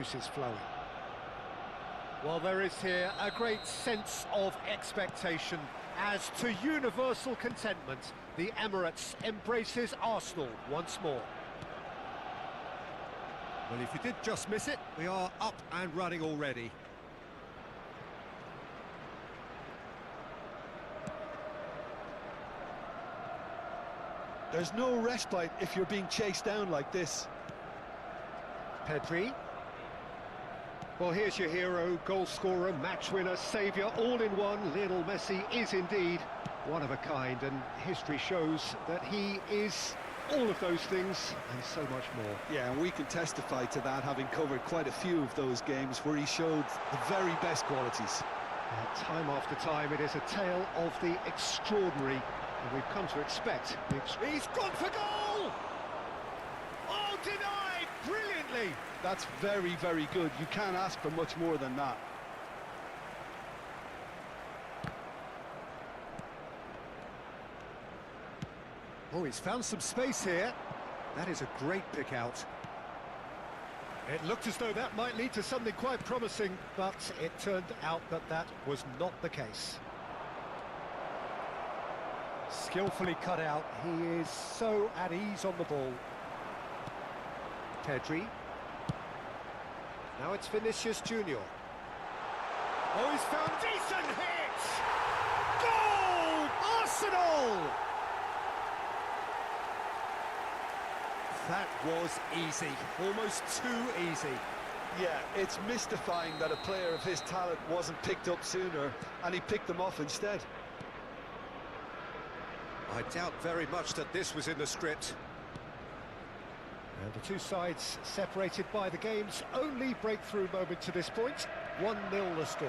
Is flowing. Well, there is here a great sense of expectation as to universal contentment. The Emirates embraces Arsenal once more. Well, if you did just miss it, we are up and running already. There's no respite if you're being chased down like this. Pedri. Well, here's your hero, goal scorer, match winner, saviour, all in one. Lionel Messi is indeed one of a kind, and history shows that he is all of those things and so much more. Yeah, and we can testify to that, having covered quite a few of those games where he showed the very best qualities. Time after time, it is a tale of the extraordinary, and we've come to expect the He's gone for goal! Oh, denied! Brilliantly! That's very, very good. You can't ask for much more than that. Oh, he's found some space here. That is a great pick out. It looked as though that might lead to something quite promising, but it turned out that that was not the case. Skillfully cut out. He is so at ease on the ball. Pedri. Now it's Vinicius Junior. Oh, he's found decent hits! Goal! Arsenal! That was easy, almost too easy. Yeah, it's mystifying that a player of his talent wasn't picked up sooner, and he picked them off instead. I doubt very much that this was in the script. And the two sides separated by the game's only breakthrough moment to this point. 1-0 the score.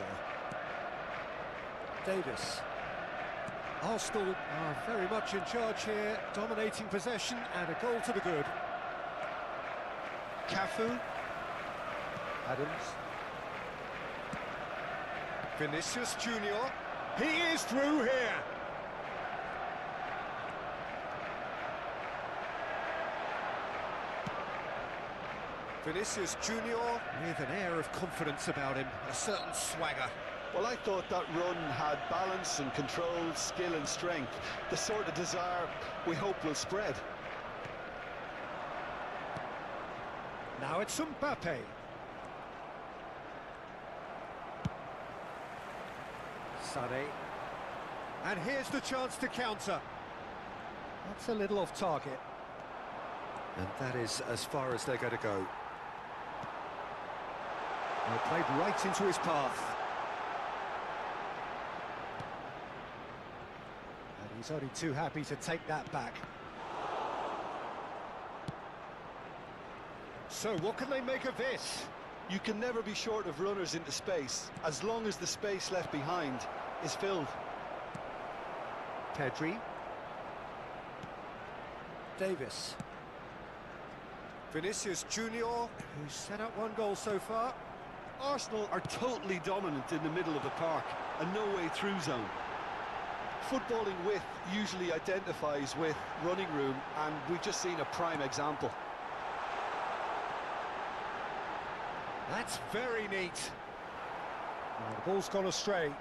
Davis. Arsenal are very much in charge here, dominating possession and a goal to the good. Cafu. Adams. Vinicius Junior. He is through here. Vinicius Junior with an air of confidence about him, a certain swagger. Well, I thought that run had balance and control, skill and strength, the sort of desire we hope will spread. Now it's Mbappe. Sané. And here's the chance to counter. That's a little off target. And that is as far as they're going to go. Well, played right into his path. And he's only too happy to take that back. So what can they make of this? You can never be short of runners into space, as long as the space left behind is filled. Pedri. Davis. Vinicius Junior, who's set up one goal so far. Arsenal are totally dominant in the middle of the park, a no-way-through zone. Footballing width usually identifies with running room, and we've just seen a prime example. That's very neat. Oh, the ball's gone astray.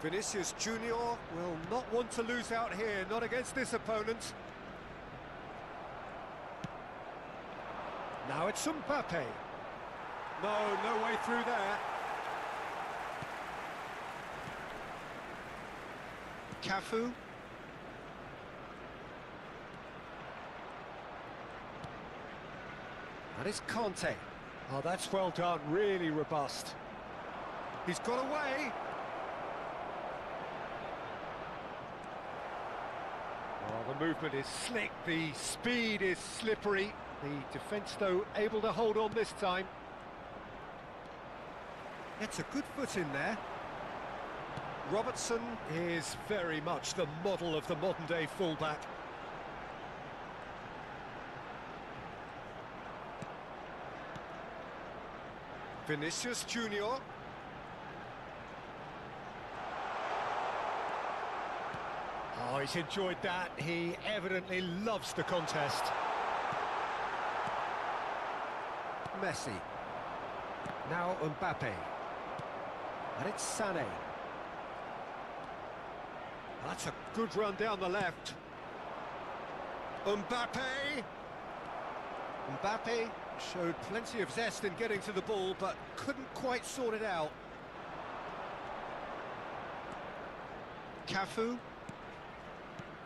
Vinicius Junior will not want to lose out here, not against this opponent. Now it's Mbappe. No way through there. Cafu. And it's Conte. Oh, that's well done, really robust. He's got away. Oh, the movement is slick, the speed is slippery. The defence, though, able to hold on this time. It's a good foot in there. Robertson is very much the model of the modern-day fullback. Vinicius Junior. Oh, he's enjoyed that. He evidently loves the contest. Messi. Now Mbappe. And it's Sané. That's a good run down the left. Mbappe! Mbappe showed plenty of zest in getting to the ball, but couldn't quite sort it out. Cafu.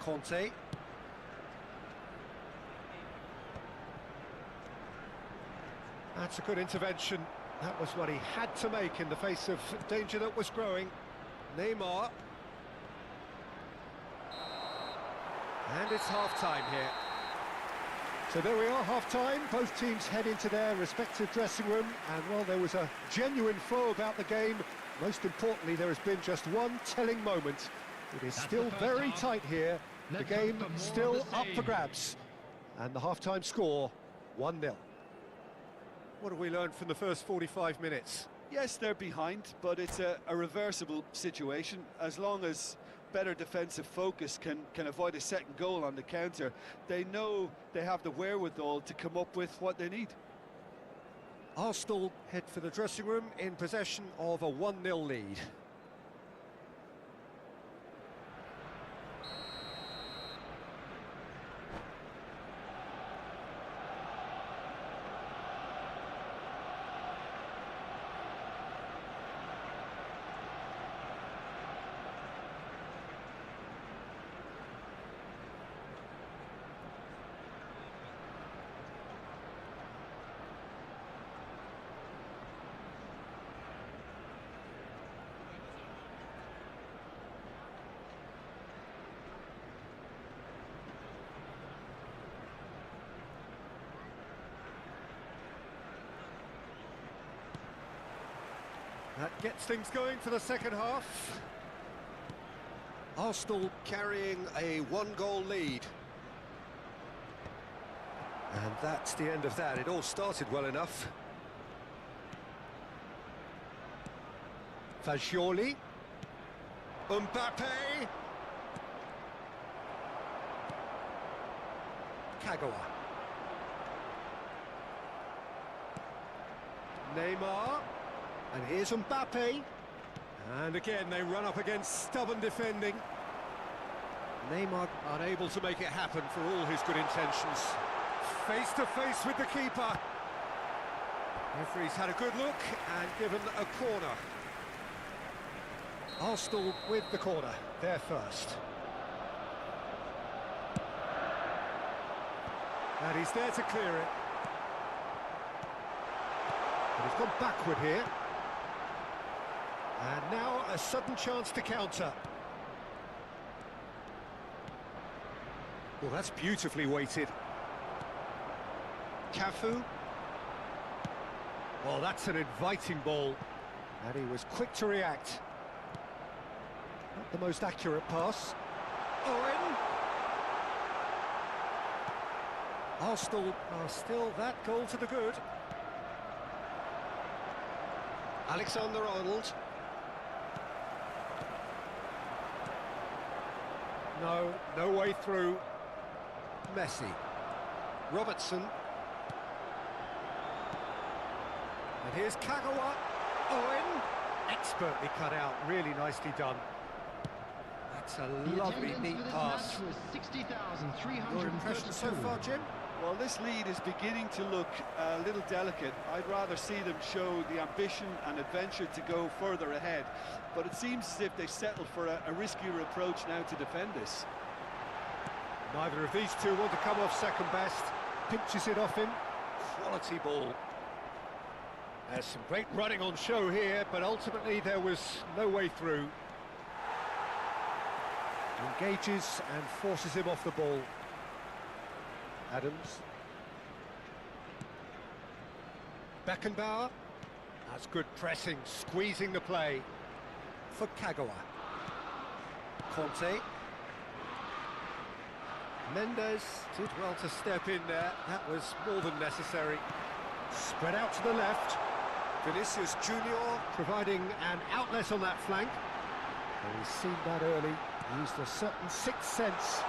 Conte. That's a good intervention. That was what he had to make in the face of danger that was growing. Neymar. And it's half-time here. So there we are, half-time. Both teams head into their respective dressing room, and while there was a genuine flow about the game, most importantly, there has been just one telling moment. It is still very tight here. The game still up for grabs. And the half-time score, 1-0. What have we learned from the first 45 minutes? Yes, they're behind, but it's a reversible situation. As long as better defensive focus can avoid a second goal on the counter, they know they have the wherewithal to come up with what they need. Arsenal head for the dressing room in possession of a 1-0 lead. That gets things going for the second half. Arsenal carrying a one-goal lead. And that's the end of that. It all started well enough. Fagioli. Mbappe. Kagawa. Neymar. And here's Mbappe. And again, they run up against stubborn defending. Neymar unable to make it happen for all his good intentions. Face to face with the keeper. Referee's had a good look and given a corner. Arsenal with the corner, they're first. And he's there to clear it. But he's gone backward here. And now a sudden chance to counter. Well, that's beautifully weighted. Cafu. Well, that's an inviting ball. And he was quick to react. Not the most accurate pass. Owen! Arsenal are still that goal to the good. Alexander-Arnold. No way through. Messi. Robertson. And here's Kagawa. Owen. Expertly cut out, really nicely done. That's a lovely, neat pass. Your impression so far, Jim? Well, this lead is beginning to look a little delicate. I'd rather see them show the ambition and adventure to go further ahead. But it seems as if they settle for a riskier approach now to defend this. Neither of these two want to come off second best. Pinches it off him. Quality ball. There's some great running on show here, but ultimately there was no way through. Engages and forces him off the ball. Adams. Beckenbauer. That's good pressing, squeezing the play for Kagawa. Conte. Mendes did well to step in there. That was more than necessary. Spread out to the left. Vinicius Junior providing an outlet on that flank. And he's seen that early. Used a certain sixth sense.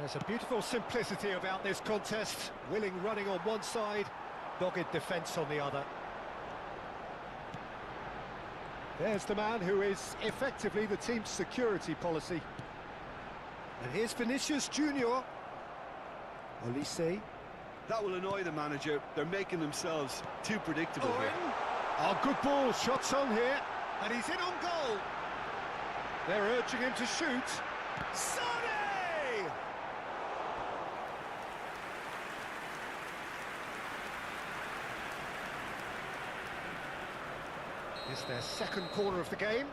There's a beautiful simplicity about this contest. Willing running on one side, dogged defence on the other. There's the man who is effectively the team's security policy. And here's Vinicius Junior. Olise. That will annoy the manager. They're making themselves too predictable here. Oh, good ball, shots on here, and he's in on goal. They're urging him to shoot. Sonny! It's their second corner of the game.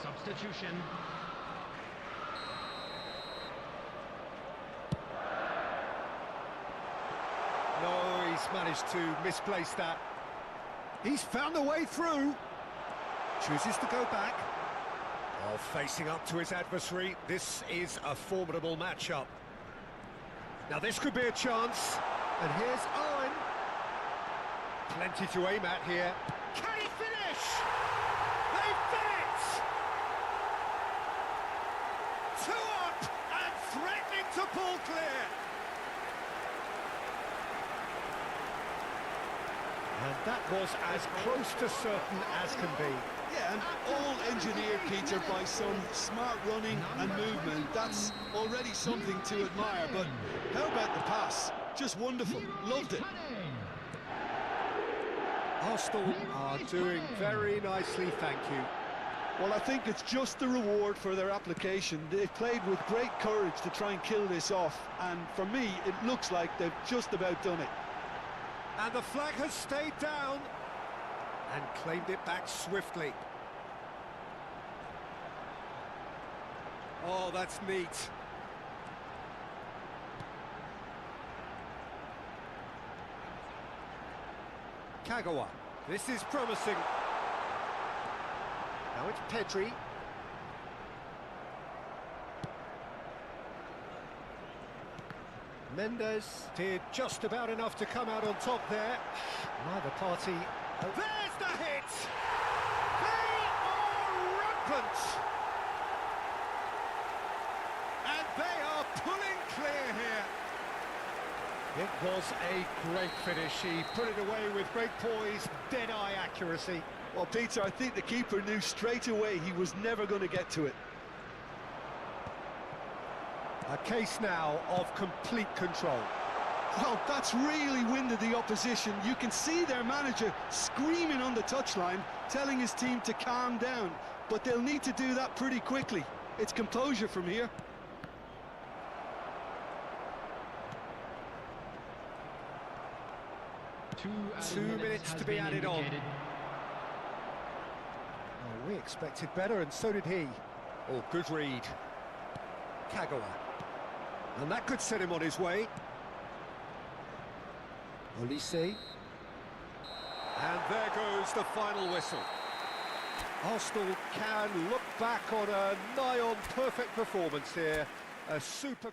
Substitution. No, he's managed to misplace that. He's found a way through. Chooses to go back. Oh, facing up to his adversary. This is a formidable matchup. Now this could be a chance. And here's Owen. Plenty to aim at here. Can he finish? They've done it! 2 up and threatening to pull clear. And that was as close to certain as can be. Yeah, and all engineered, Peter, by some smart running and movement. That's already something to admire, but how about the pass? Just wonderful. Loved it. Arsenal are doing very nicely, thank you. Well, I think it's just the reward for their application. They've played with great courage to try and kill this off, and for me, it looks like they've just about done it. And the flag has stayed down and claimed it back swiftly. Oh, that's neat. Kagawa, this is promising. Now it's Pedri. Mendes did just about enough to come out on top there. Neither party... There's the hit! They are rampant! And they are pulling clear here. It was a great finish. He put it away with great poise, dead-eye accuracy. Well, Peter, I think the keeper knew straight away he was never going to get to it. A case now of complete control. Well, that's really winded the opposition. You can see their manager screaming on the touchline, telling his team to calm down. But they'll need to do that pretty quickly. It's composure from here. Two minutes to be added on. Oh, we expected better, and so did he. Oh, good read. Kagawa. And that could set him on his way. Olise. And there goes the final whistle. Arsenal can look back on a nigh-on perfect performance here. A super...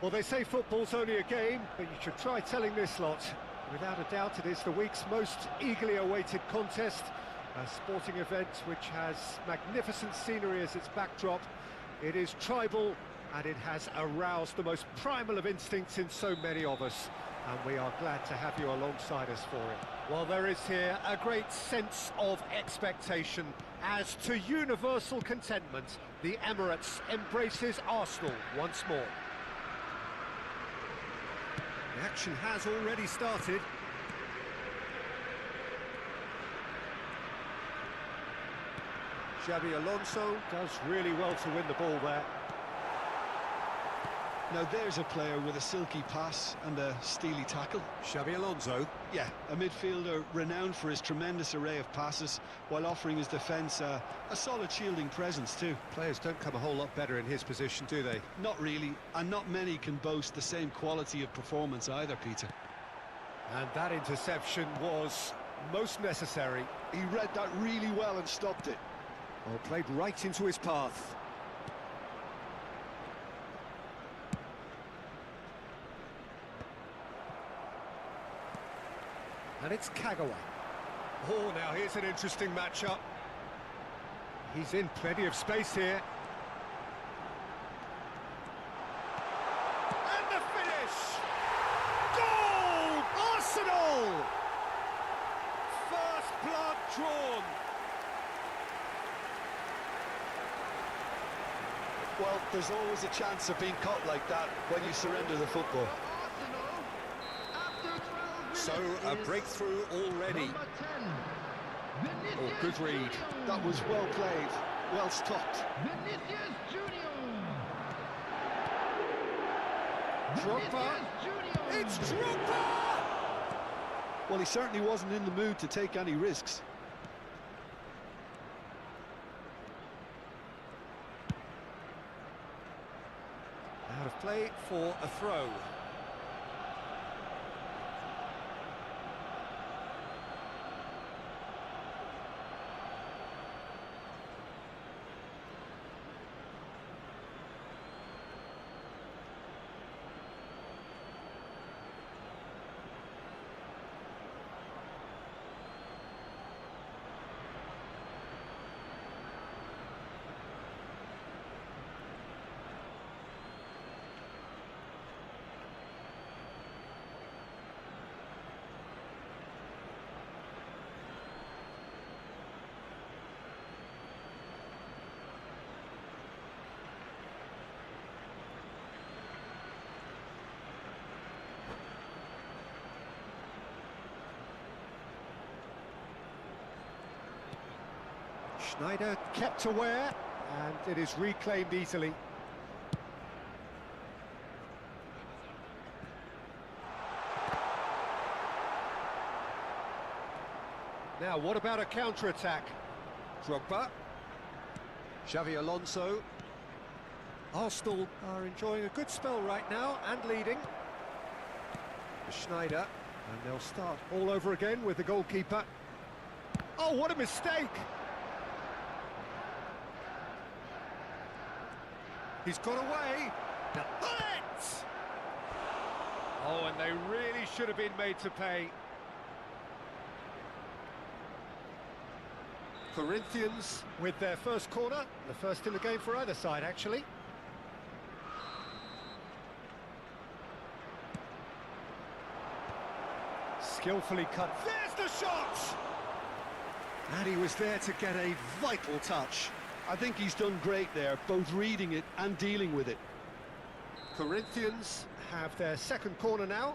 Well, they say football's only a game, but you should try telling this lot. Without a doubt, it is the week's most eagerly awaited contest, a sporting event which has magnificent scenery as its backdrop. It is tribal, and it has aroused the most primal of instincts in so many of us, and we are glad to have you alongside us for it. Well, there is here a great sense of expectation as to universal contentment. The Emirates embraces Arsenal once more. The action has already started. Xabi Alonso does really well to win the ball there. Now there's a player with a silky pass and a steely tackle. Xabi Alonso. Yeah, a midfielder renowned for his tremendous array of passes while offering his defence a solid shielding presence too. Players don't come a whole lot better in his position, do they? Not really, and not many can boast the same quality of performance either, Peter. And that interception was most necessary. He read that really well and stopped it. Well, played right into his path. And it's Kagawa. Oh, now here's an interesting matchup. He's in plenty of space here. And the finish! Goal! Arsenal! First blood drawn. Well, there's always a chance of being caught like that when you surrender the football. So, a breakthrough already. Oh, good read. That was well played, well stopped. Drogba. It's Drogba! Well, he certainly wasn't in the mood to take any risks. Out of play for a throw. Schneider kept aware, and it is reclaimed easily. Now, what about a counter-attack? Drogba. Xavi Alonso. Arsenal are enjoying a good spell right now and leading. Schneider, and they'll start all over again with the goalkeeper. Oh, what a mistake! He's got away. Now, bullet! Oh, and they really should have been made to pay. Corinthians with their first corner, the first in the game for either side, actually. Skillfully cut. There's the shot! And he was there to get a vital touch. I think he's done great there, both reading it and dealing with it. Corinthians have their second corner now.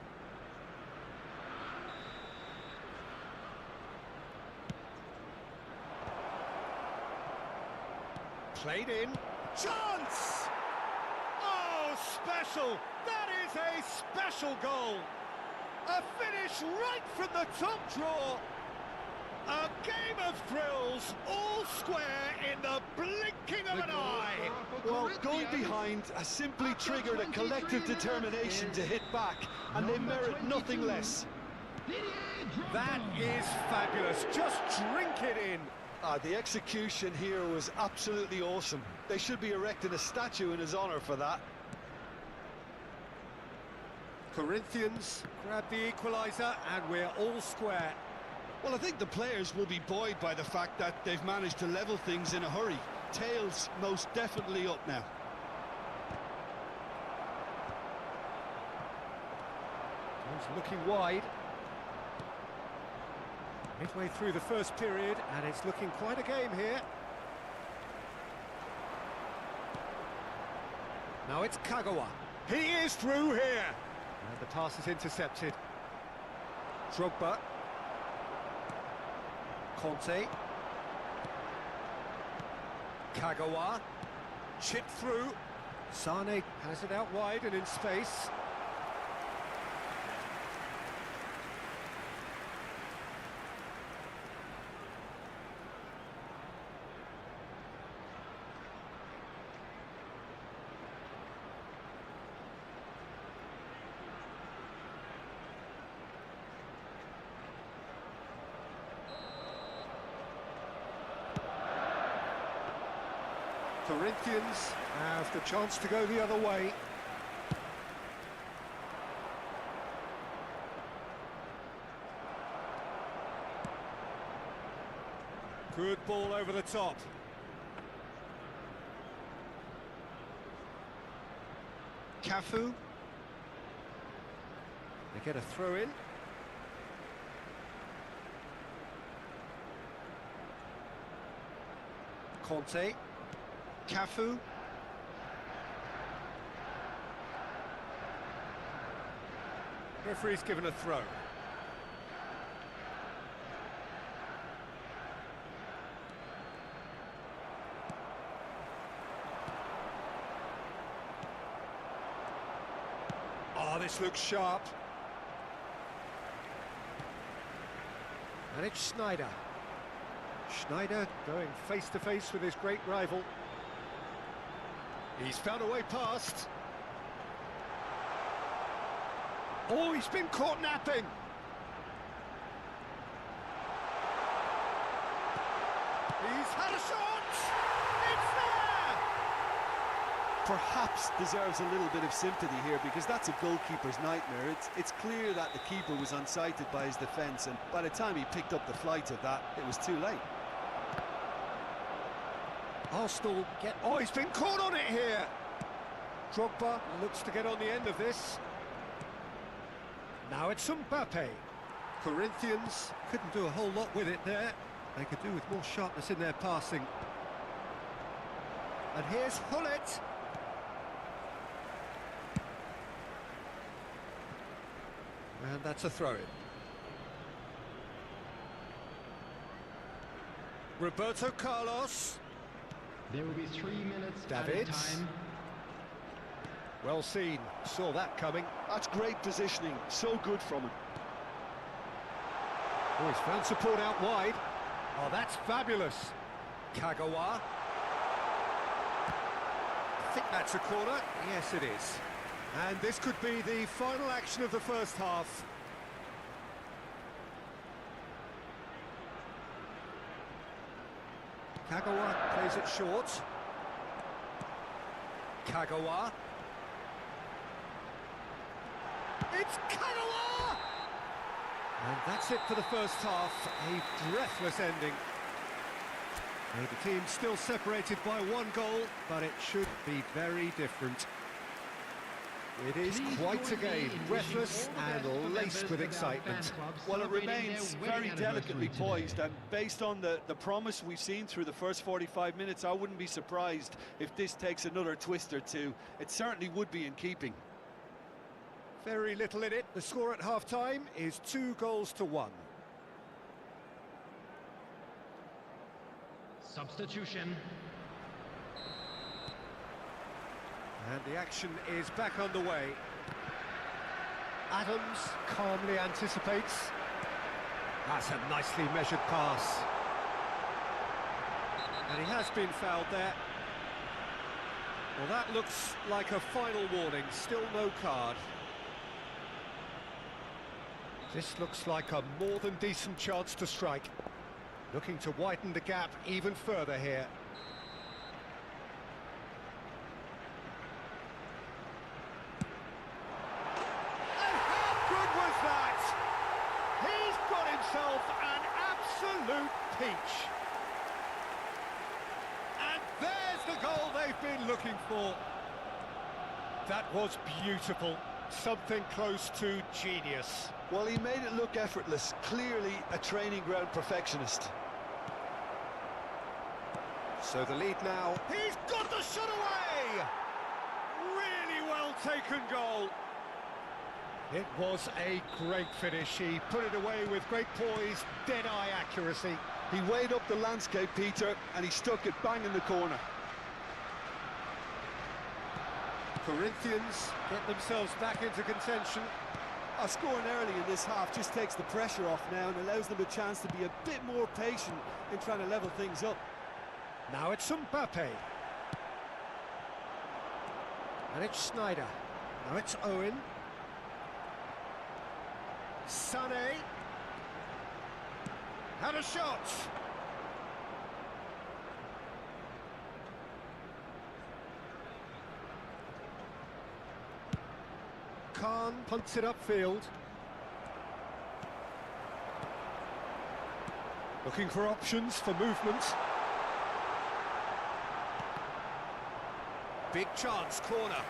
Played in. Chance! Oh, special! That is a special goal! A finish right from the top draw! A game of thrills, all square in the blinking of an eye! Well, going behind has simply triggered a collective determination to hit back, and they merit nothing less. That is fabulous, just drink it in! The execution here was absolutely awesome. They should be erecting a statue in his honour for that. Corinthians grab the equaliser, and we're all square. Well, I think the players will be buoyed by the fact that they've managed to level things in a hurry. Tails most definitely up now. He's looking wide. Midway through the first period, and it's looking quite a game here. Now it's Kagawa. He is through here. And the pass is intercepted. Drogba. Conte. Kagawa. Chip through. Sane has it out wide and in space. Corinthians have the chance to go the other way. Good ball over the top. Cafu. They get a throw in. Conte. Cafu. Referee's given a throw. Oh, this looks sharp. And it's Schneider. Schneider going face-to-face with his great rival. He's found a way past. Oh, he's been caught napping. He's had a shot. It's there. Perhaps deserves a little bit of sympathy here, because that's a goalkeeper's nightmare. It's clear that the keeper was unsighted by his defence, and by the time he picked up the flight of that, it was too late. Arsenal get... Oh, he's been caught on it here! Drogba looks to get on the end of this. Now it's Mbappe. Corinthians couldn't do a whole lot with it there. They could do with more sharpness in their passing. And here's Hullet. And that's a throw-in. Roberto Carlos. There will be 3 minutes Davids. added time. Well seen, saw that coming. That's great positioning, so good from him. Oh, he's found support out wide. Oh, that's fabulous. Kagawa. I think that's a corner. Yes, it is. And this could be the final action of the first half. Kagawa plays it short. Kagawa. It's Kagawa! And that's it for the first half. A breathless ending. The team still separated by 1 goal, but it should be very different. It is quite a game, breathless and laced with excitement. Well, it remains very delicately poised, and based on the promise we've seen through the first 45 minutes, I wouldn't be surprised if this takes another twist or two. It certainly would be in keeping. Very little in it. The score at half-time is 2-1. Substitution. And the action is back underway. Adams calmly anticipates. That's a nicely measured pass. And he has been fouled there. Well, that looks like a final warning, still no card. This looks like a more than decent chance to strike. Looking to widen the gap even further here. He's got himself an absolute peach. And there's the goal they've been looking for. That was beautiful. Something close to genius. Well, he made it look effortless. Clearly a training ground perfectionist. So the lead now. He's got the shot away! Really well taken goal. It was a great finish. He put it away with great poise, dead-eye accuracy. He weighed up the landscape, Peter, and he stuck it bang in the corner. Corinthians get themselves back into contention. Scoring early in this half just takes the pressure off now and allows them a chance to be a bit more patient in trying to level things up. Now it's Mbappe. And it's Snyder. Now it's Owen. Sané. Had a shot. Khan punts it upfield. Looking for options for movement. Big chance, corner.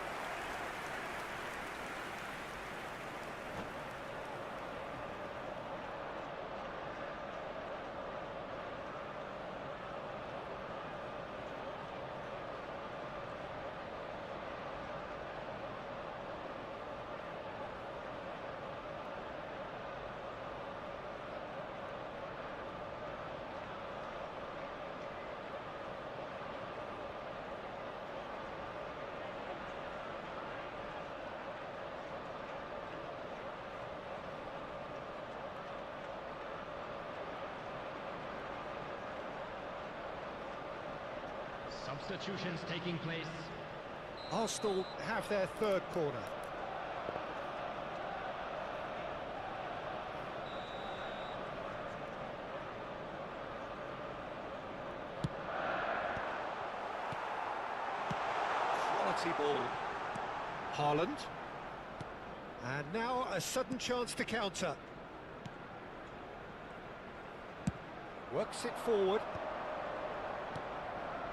Substitutions taking place. Arsenal have their third corner. Quality ball. Haaland. And now a sudden chance to counter. Works it forward.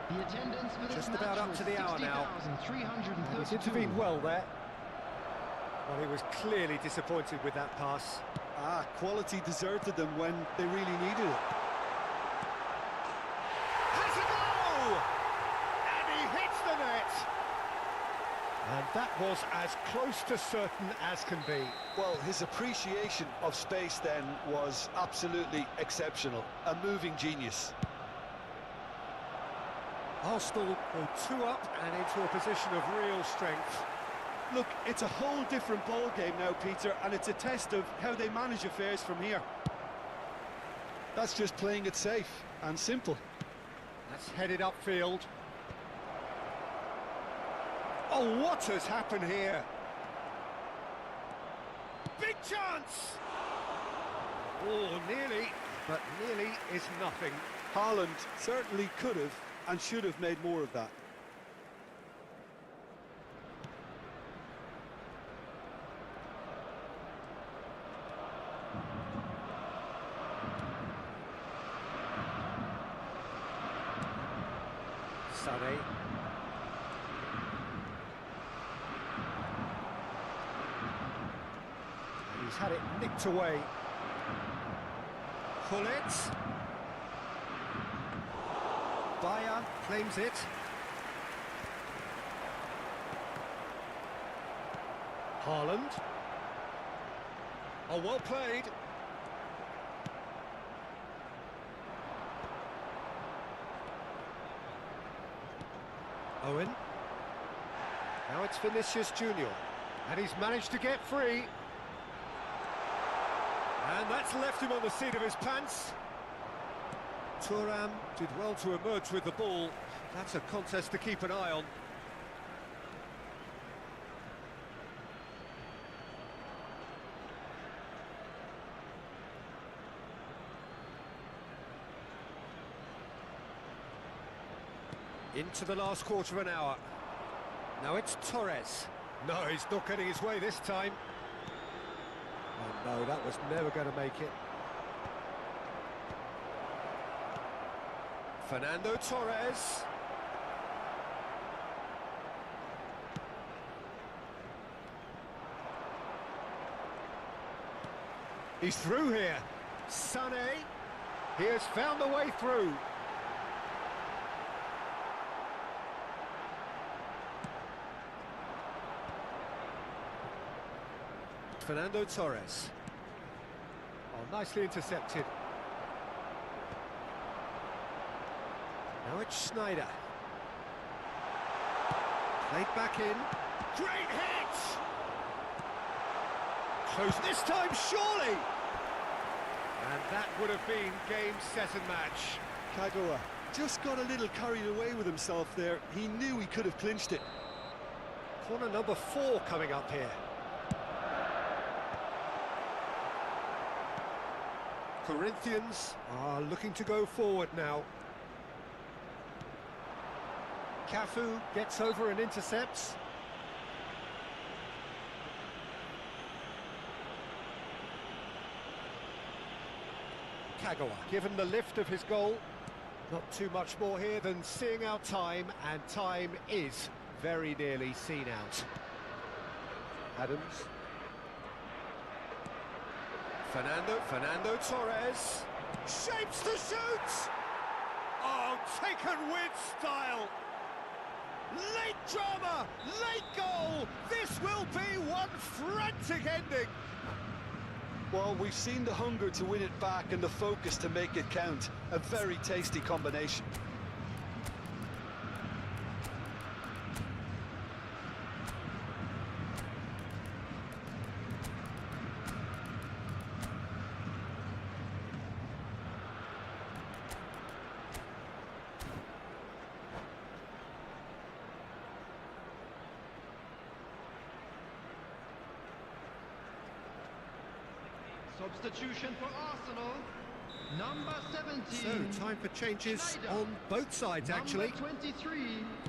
The attendance for this Just match about up was to the hour now. 60,332. He's intervened well there. Well, he was clearly disappointed with that pass. Quality deserted them when they really needed it. Has a go! And he hits the net! And that was as close to certain as can be. Well, his appreciation of space then was absolutely exceptional. A moving genius. Arsenal go 2 up and into a position of real strength. Look, it's a whole different ball game now, Peter, and it's a test of how they manage affairs from here. That's just playing it safe and simple. That's headed upfield. Oh, what has happened here? Big chance! Oh, nearly, but nearly is nothing. Haaland certainly could have and should have made more of that. Sané. And he's had it nicked away. Gullit. Bayer claims it. Haaland. Oh, well played. Owen. Now it's Vinicius Junior. And he's managed to get free. And that's left him on the seat of his pants. Thuram did well to emerge with the ball. That's a contest to keep an eye on. Into the last quarter of an hour. Now it's Torres. No, he's not getting his way this time. Oh no, that was never going to make it. Fernando Torres. He's through here. Sané. He has found the way through. Fernando Torres. Oh, nicely intercepted. Now it's Schneider. Played back in. Great hit! Close this time, surely! And that would have been game, set and match. Kagawa just got a little carried away with himself there. He knew he could have clinched it. Corner number 4 coming up here. Corinthians are looking to go forward now. Cafu gets over and intercepts. Kagawa given the lift of his goal. Not too much more here than seeing out time, and time is very nearly seen out. Adams. Fernando Torres. Shapes to shoot! Oh, taken with style! Late drama, late goal! This will be one frantic ending! Well, we've seen the hunger to win it back and the focus to make it count. A very tasty combination. Substitution for Arsenal. Number 17. So, time for changes Schneider. on both sides, actually. Number 23.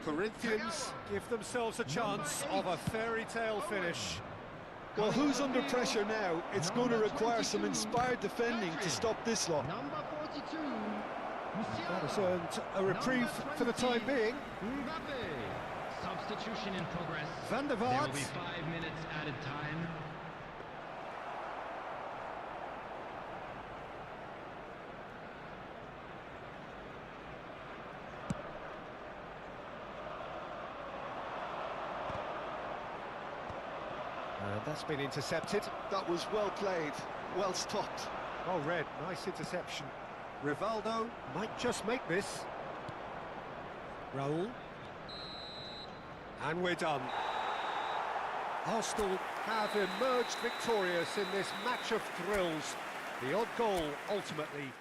Corinthians give themselves a chance of a fairy tale finish. Well, who's under pressure now? It's going to require some 22. inspired defending to stop this lot. Number 42. That has earned a reprieve for the time being. Mbappe. Substitution in progress. Van der There will Vaart. be 5 minutes added time. And that's been intercepted. That was well played, well stopped. Oh, Red, nice interception. Rivaldo might just make this. Raul. And we're done. Arsenal have emerged victorious in this match of thrills. The odd goal ultimately.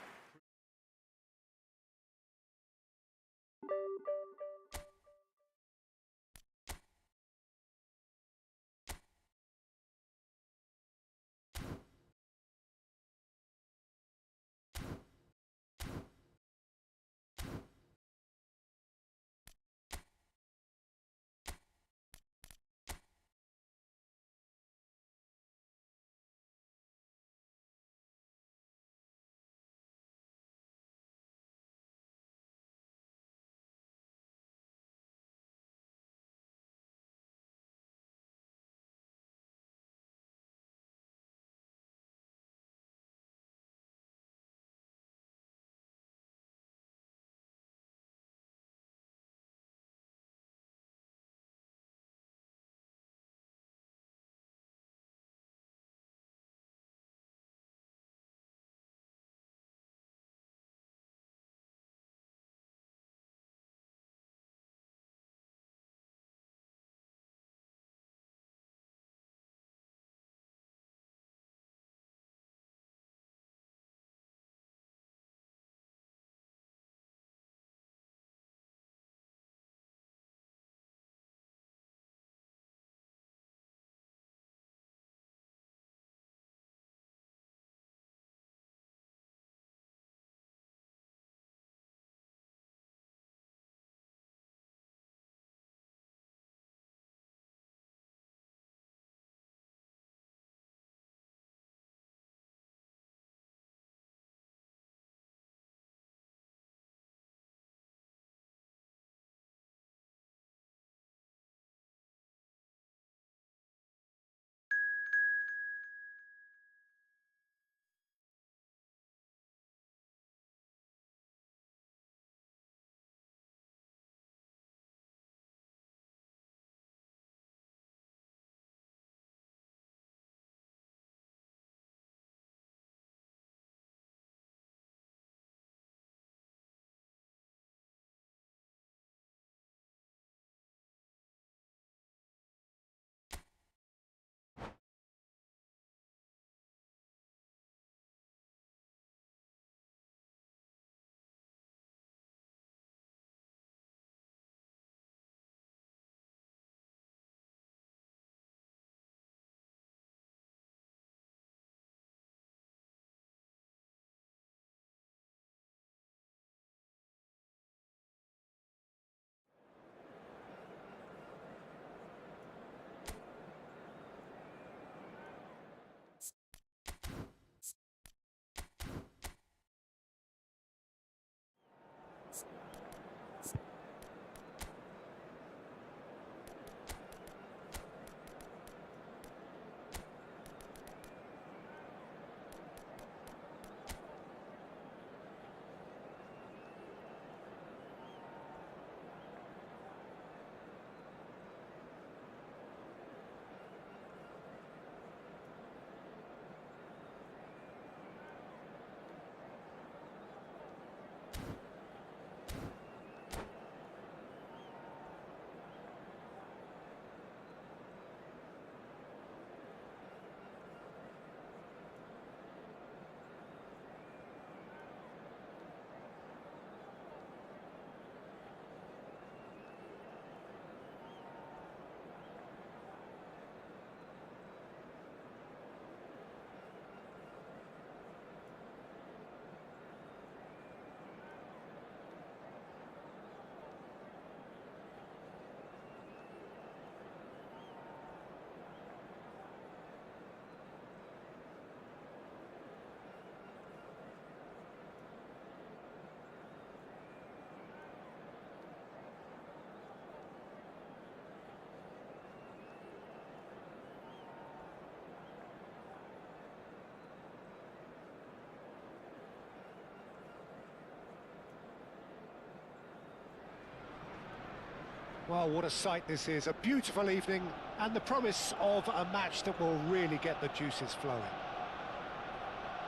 Well, what a sight this is. A beautiful evening and the promise of a match that will really get the juices flowing.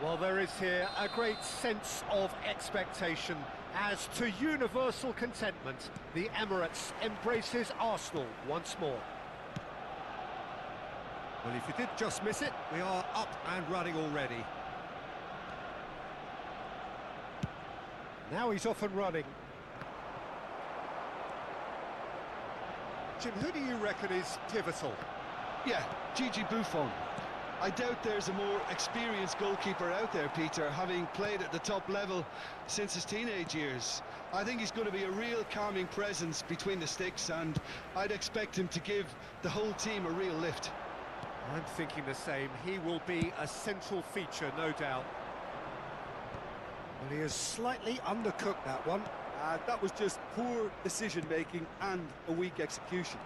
Well, there is here a great sense of expectation As to universal contentment, the Emirates embraces Arsenal once more. Well, if you did just miss it, we are up and running already. Now he's off and running. Jim, who do you reckon is pivotal? Yeah, Gigi Buffon. I doubt there's a more experienced goalkeeper out there, Peter, having played at the top level since his teenage years. I think he's going to be a real calming presence between the sticks, and I'd expect him to give the whole team a real lift. I'm thinking the same. He will be a central feature, no doubt. Well, he has slightly undercooked that one. That was just poor decision-making and a weak execution.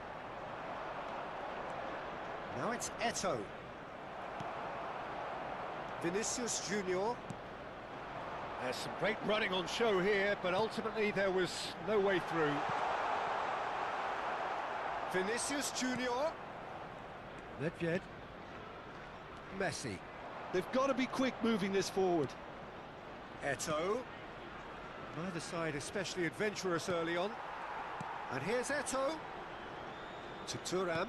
Now it's Eto'o. Vinicius Junior. There's some great running on show here, but ultimately there was no way through. Vinicius Junior. Nedved. Messi. They've got to be quick moving this forward. Eto'o. Neither side especially adventurous early on. And here's Eto'o. To Thuram.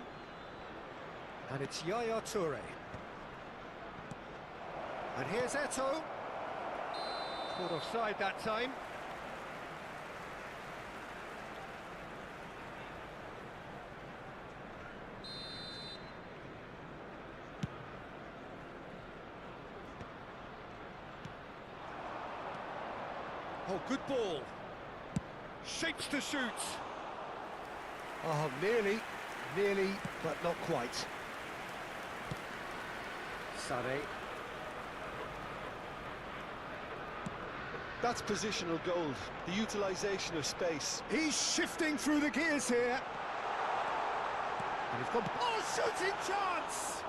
And it's Yaya Toure. And here's Eto'o. Caught offside that time. Oh, good ball. Shapes to shoot. Oh, nearly, but not quite. Sane. That's positional gold, the utilisation of space. He's shifting through the gears here. And he's gone. Oh, shooting chance!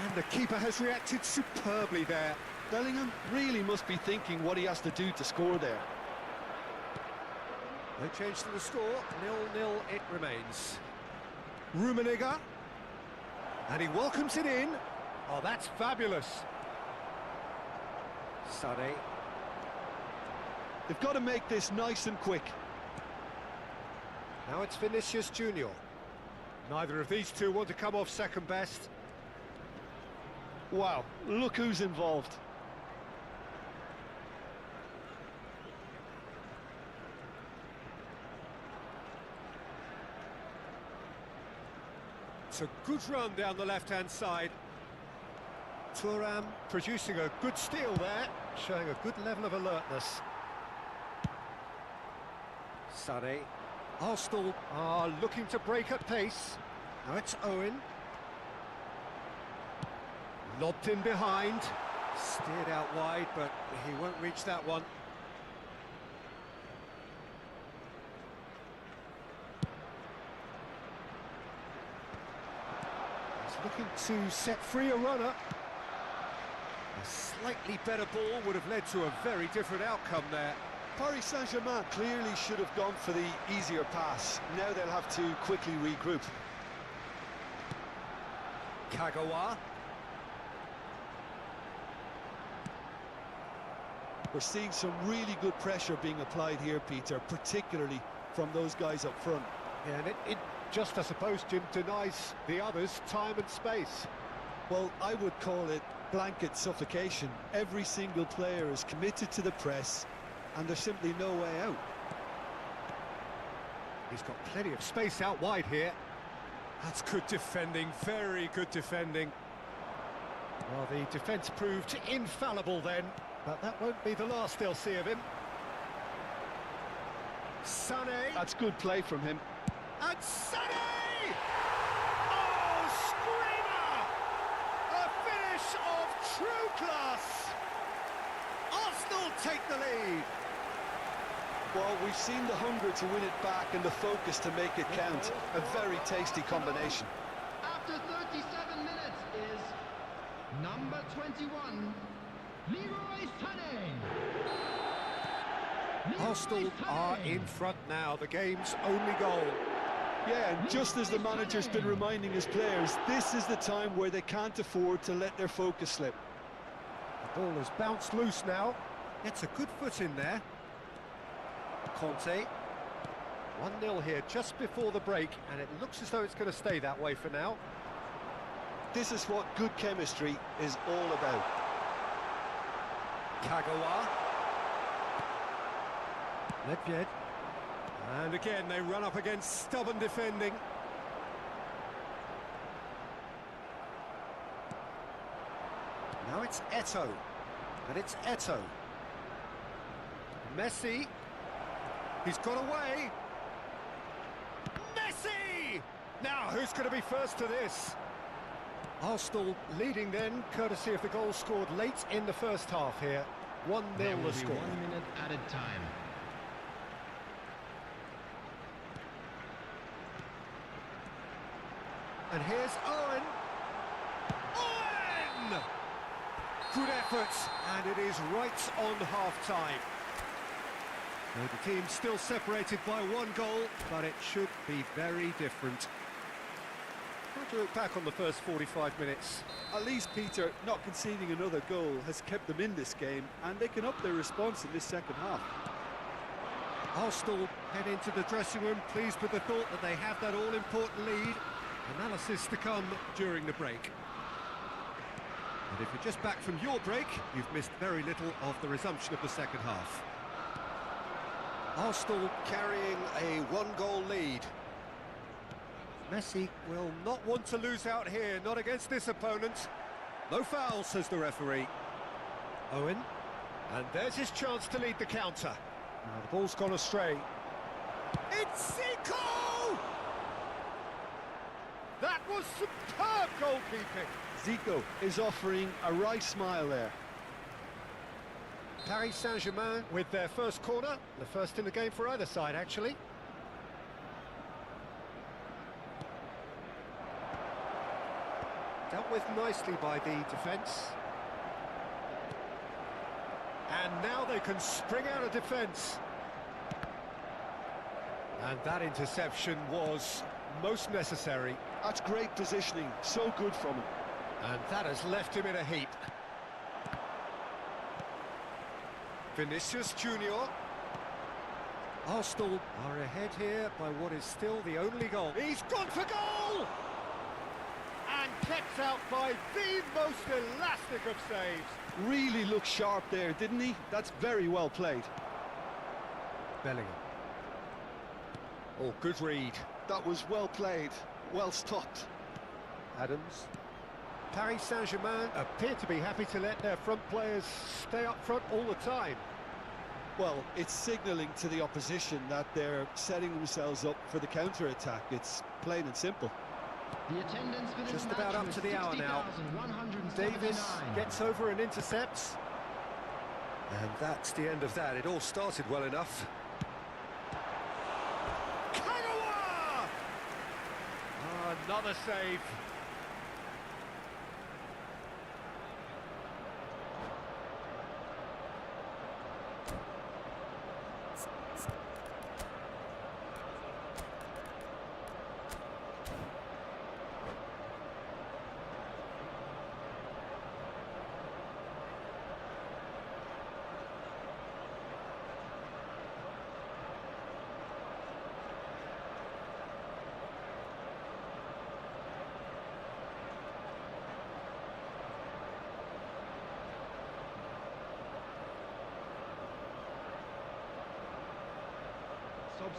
And the keeper has reacted superbly there. Bellingham really must be thinking what he has to do to score there. No change to the score, 0-0 it remains. Rummenigge. And he welcomes it in. Oh, that's fabulous. Sane. They've got to make this nice and quick. Now it's Vinicius Junior. Neither of these two want to come off second best. Wow, look who's involved. It's a good run down the left-hand side. Thuram producing a good steal there, showing a good level of alertness. Sane. Arsenal are looking to break at pace. Now it's Owen. Lobbed in behind. Steered out wide, but he won't reach that one. He's looking to set free a runner. A slightly better ball would have led to a very different outcome there. Paris Saint-Germain clearly should have gone for the easier pass. Now they'll have to quickly regroup. Kagawa. We're seeing some really good pressure being applied here, Peter, particularly from those guys up front. Yeah, and it just, I suppose, Jim, denies the others time and space. Well, I would call it blanket suffocation. Every single player is committed to the press, and there's simply no way out. He's got plenty of space out wide here. That's good defending, very good defending. Well, the defence proved infallible then, but that won't be the last they'll see of him. Sane. That's good play from him. And Sane! Oh, screamer! A finish of true class! Arsenal take the lead. Well, we've seen the hunger to win it back and the focus to make it count. A very tasty combination. After 37 minutes is number 21, Leroy Sané. Arsenal are in front now, the game's only goal. Yeah, and just as the manager's been reminding his players, this is the time where they can't afford to let their focus slip. The ball has bounced loose now. Gets a good foot in there. Conte. 1-0 here just before the break, and it looks as though it's going to stay that way for now. This is what good chemistry is all about. Kagawa. Ledvied. And again, they run up against stubborn defending. Now it's Eto'o. And it's Eto'o. Messi. He's got away. Messi! Now, who's going to be first to this? Arsenal leading then, courtesy of the goal scored late in the first half here. 1-0 the score. 1 minute added time. And here's Owen. Owen! Good effort, and it is right on half-time. Well, the team's still separated by 1 goal, but it should be very different. How do you look back on the first 45 minutes? At least, Peter, not conceding another goal has kept them in this game, and they can up their response in this second half. Arsenal head into the dressing room pleased with the thought that they have that all-important lead. Analysis to come during the break. And if you're just back from your break, you've missed very little of the resumption of the second half. Arsenal carrying a 1-goal lead. Messi will not want to lose out here, not against this opponent. No foul, says the referee. Owen, and there's his chance to lead the counter. Now the ball's gone astray. It's Zico! That was superb goalkeeping. Zico is offering a wry smile there. Paris Saint-Germain with their first corner, the first in the game for either side, actually. Dealt with nicely by the defence. And now they can spring out of defence. And that interception was most necessary. That's great positioning, so good from him. And that has left him in a heap. Vinicius Junior. Arsenal are ahead here by what is still the only goal. He's gone for goal! And kept out by the most elastic of saves. Really looked sharp there, didn't he? That's very well played. Bellingham. Oh, good read. That was well played, well stopped. Adams. Paris Saint-Germain appear to be happy to let their front players stay up front all the time. Well, it's signalling to the opposition that they're setting themselves up for the counter-attack. It's plain and simple. The attendance for this Just match about up was to the hour now. 60,179. Davis gets over and intercepts. And that's the end of that. It all started well enough. Kagawa! Another save.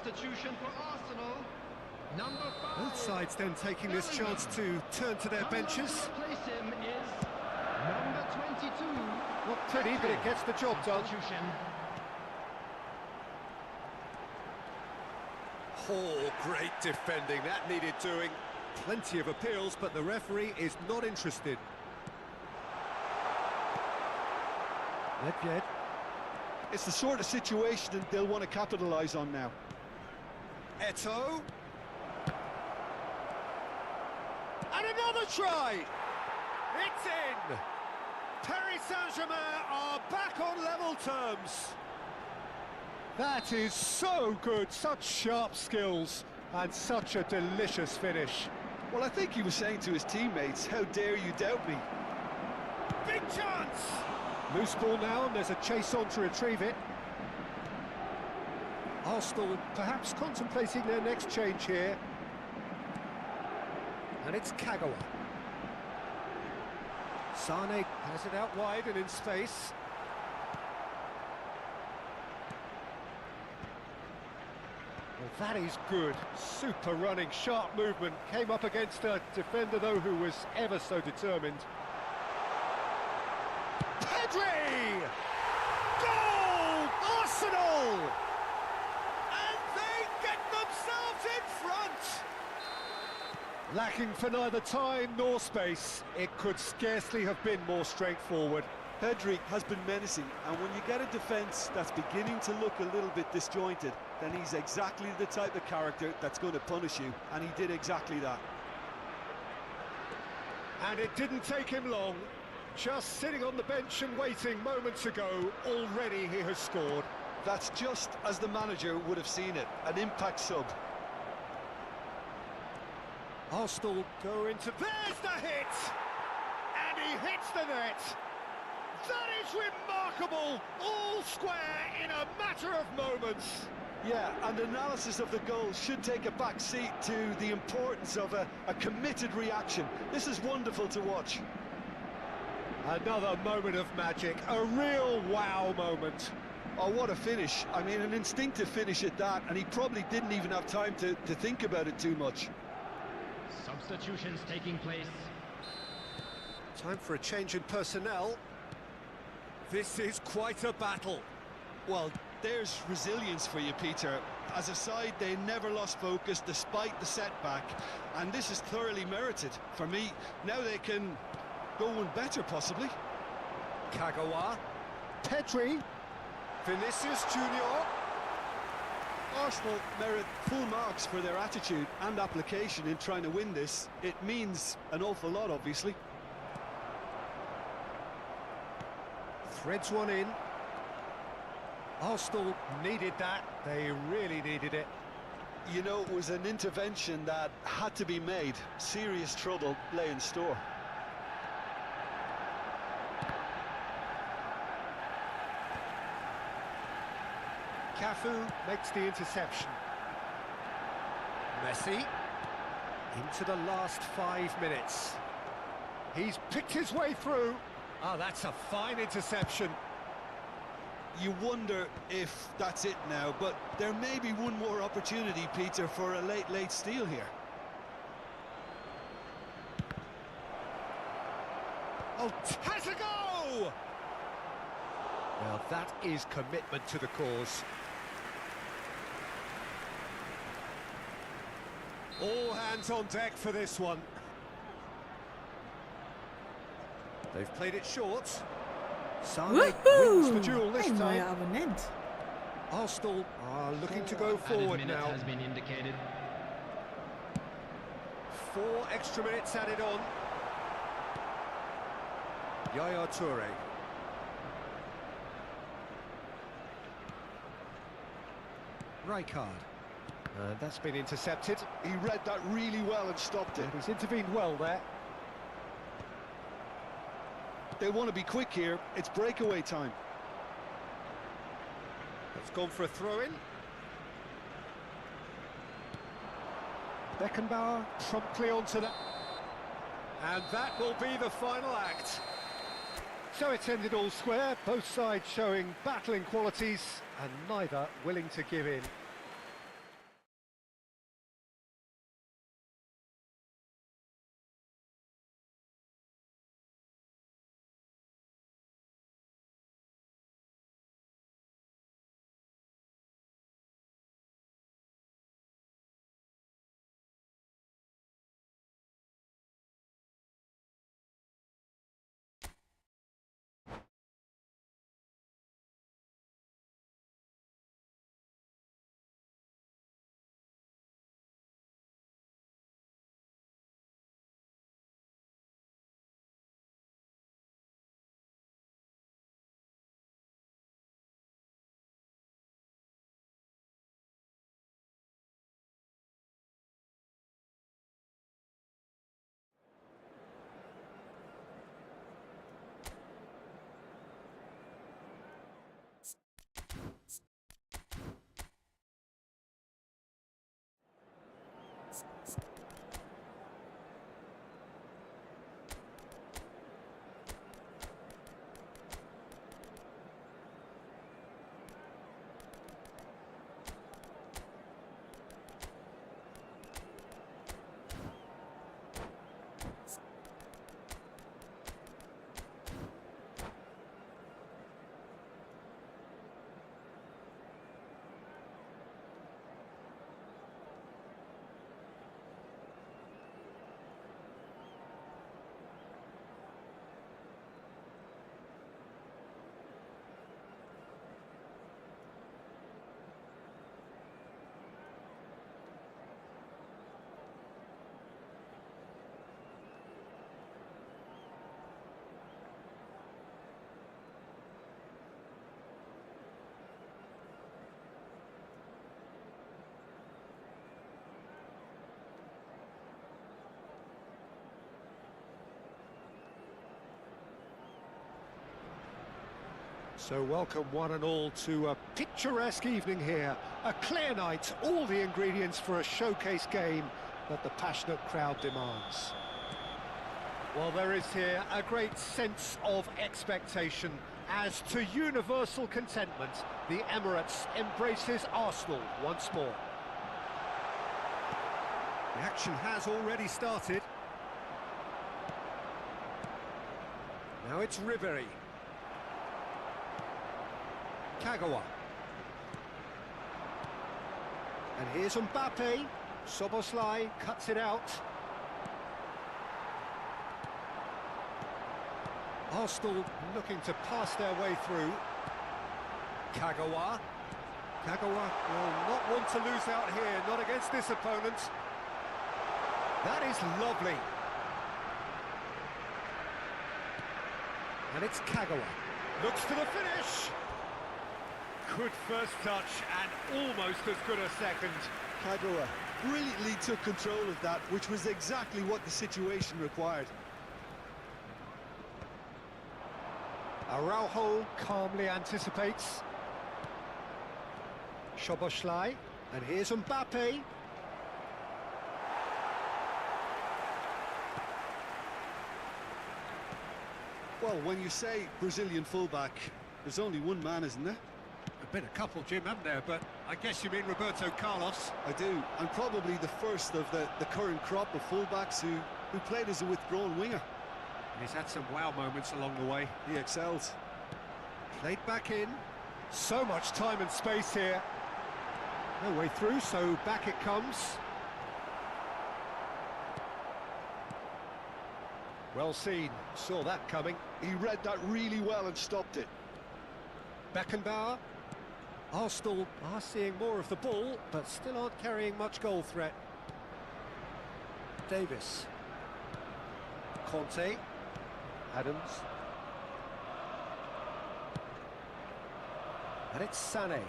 Substitution for Arsenal. Number 5. Both sides then taking this chance to turn to their benches. Replace him is number 22. Not pretty, but it gets the job done. Substitution. Oh, great defending. That needed doing. Plenty of appeals, but the referee is not interested. Ledvied. It's the sort of situation that they'll want to capitalise on now. Eto'o. And another try! It's in! Paris Saint-Germain are back on level terms. That is so good, such sharp skills, and such a delicious finish. Well, I think he was saying to his teammates, how dare you doubt me? Big chance! Loose ball now, and there's a chase on to retrieve it. Arsenal perhaps contemplating their next change here. And it's Kagawa. Sane has it out wide and in space. Well, that is good. Super running, sharp movement. Came up against a defender, though, who was ever so determined. Pedri! Goal! Arsenal! And they get themselves in front! Lacking for neither time nor space, it could scarcely have been more straightforward. Pedri has been menacing, and when you get a defence that's beginning to look a little bit disjointed, then he's exactly the type of character that's going to punish you, and he did exactly that. And it didn't take him long. Just sitting on the bench and waiting moments ago, already he has scored. That's just as the manager would have seen it, an impact sub. Arsenal go into... There's the hit! And he hits the net! That is remarkable! All square in a matter of moments! Yeah, and analysis of the goal should take a back seat to the importance of a committed reaction. This is wonderful to watch. Another moment of magic, a real wow moment. Oh, what a finish. I mean, an instinctive finish at that, and he probably didn't even have time to think about it too much. Substitutions taking place. Time for a change in personnel. This is quite a battle. Well, there's resilience for you, Peter. As a side, they never lost focus despite the setback, and this is thoroughly merited. For me, now they can go one better, possibly. Kagawa, Pedri, Vinicius Junior. Arsenal merit full marks for their attitude and application in trying to win this. It means an awful lot, obviously. Threads one in. Arsenal needed that. They really needed it. You know, it was an intervention that had to be made. Serious trouble lay in store. Cafu makes the interception. Messi into the last 5 minutes. He's picked his way through. Oh, that's a fine interception. You wonder if that's it now, but there may be one more opportunity, Peter, for a late steal here. Oh, has a go! Well, that is commitment to the cause. All hands on deck for this one. They've played it short. Sane wins the duel this Ein neuer time. Abonnent. Arsenal are looking to go forward now. Has been indicated. 4 extra minutes added on. Yaya Toure. Rijkaard. That's been intercepted. He read that really well and stopped it. He's intervened well there. They want to be quick here. It's breakaway time. It's gone for a throw-in. Beckenbauer promptly onto that. And that will be the final act. So it's ended all square, both sides showing battling qualities and neither willing to give in. So welcome one and all to a picturesque evening here. A clear night, all the ingredients for a showcase game that the passionate crowd demands. Well, there is here a great sense of expectation as to universal contentment. The Emirates embraces Arsenal once more. The action has already started. Now it's Ribery. Kagawa. And here's Mbappe. Szoboszlai cuts it out. Arsenal looking to pass their way through. Kagawa. Kagawa will not want to lose out here, not against this opponent. That is lovely. And it's Kagawa. Looks for the finish. Good first touch and almost as good a second. Kagawa brilliantly took control of that, which was exactly what the situation required. Araujo calmly anticipates. Szoboszlai, and here's Mbappe. Well, when you say Brazilian fullback, there's only one man, isn't there? There've been a couple, Jim, haven't there? But I guess you mean Roberto Carlos. I do, and probably the first of the current crop of fullbacks who played as a withdrawn winger. He's had some wow moments along the way. He excels. Played back in. So much time and space here. No way through, so back it comes. Well seen, saw that coming. He read that really well and stopped it. Beckenbauer. Arsenal are seeing more of the ball, but still aren't carrying much goal threat. Davis. Conte. Adams. And it's Sané.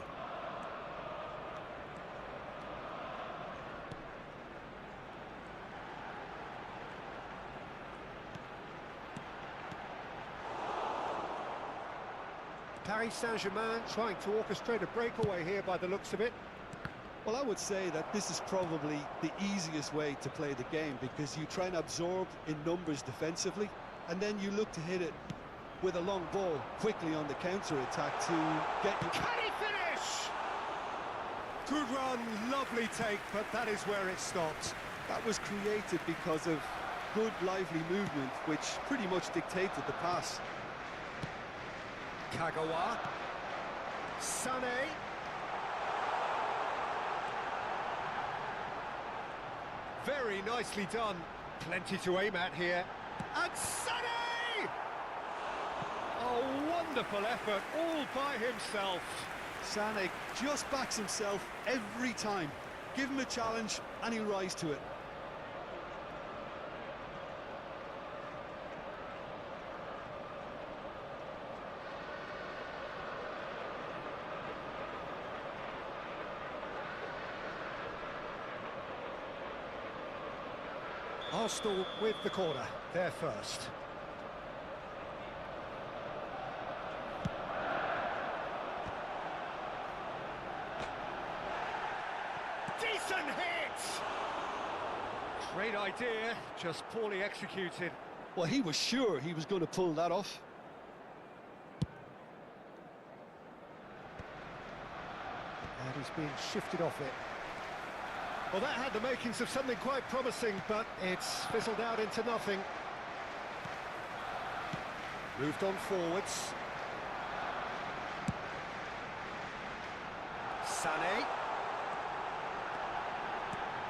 Paris Saint-Germain trying to orchestrate a breakaway here by the looks of it. Well, I would say that this is probably the easiest way to play the game, because you try and absorb in numbers defensively, and then you look to hit it with a long ball quickly on the counter-attack to get you... Can he finish? Good run, lovely take, but that is where it stopped. That was created because of good, lively movement, which pretty much dictated the pass. Kagawa. Sané. Very nicely done. Plenty to aim at here. And Sané! A wonderful effort, all by himself. Sané just backs himself every time. Give him a challenge and he'll rise to it. Arsenal with the corner, they're first. Decent hit! Great idea, just poorly executed. Well, he was sure he was going to pull that off. And he's being shifted off it. Well, that had the makings of something quite promising, but it's fizzled out into nothing. Moved on forwards. Sané.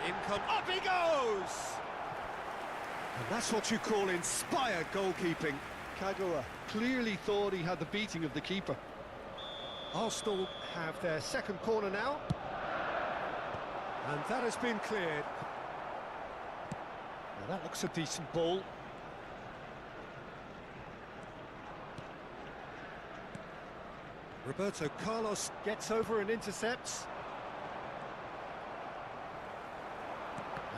In come... Up he goes! And that's what you call inspired goalkeeping. Kagawa clearly thought he had the beating of the keeper. Arsenal have their second corner now. And that has been cleared. Now that looks a decent ball. Roberto Carlos gets over and intercepts.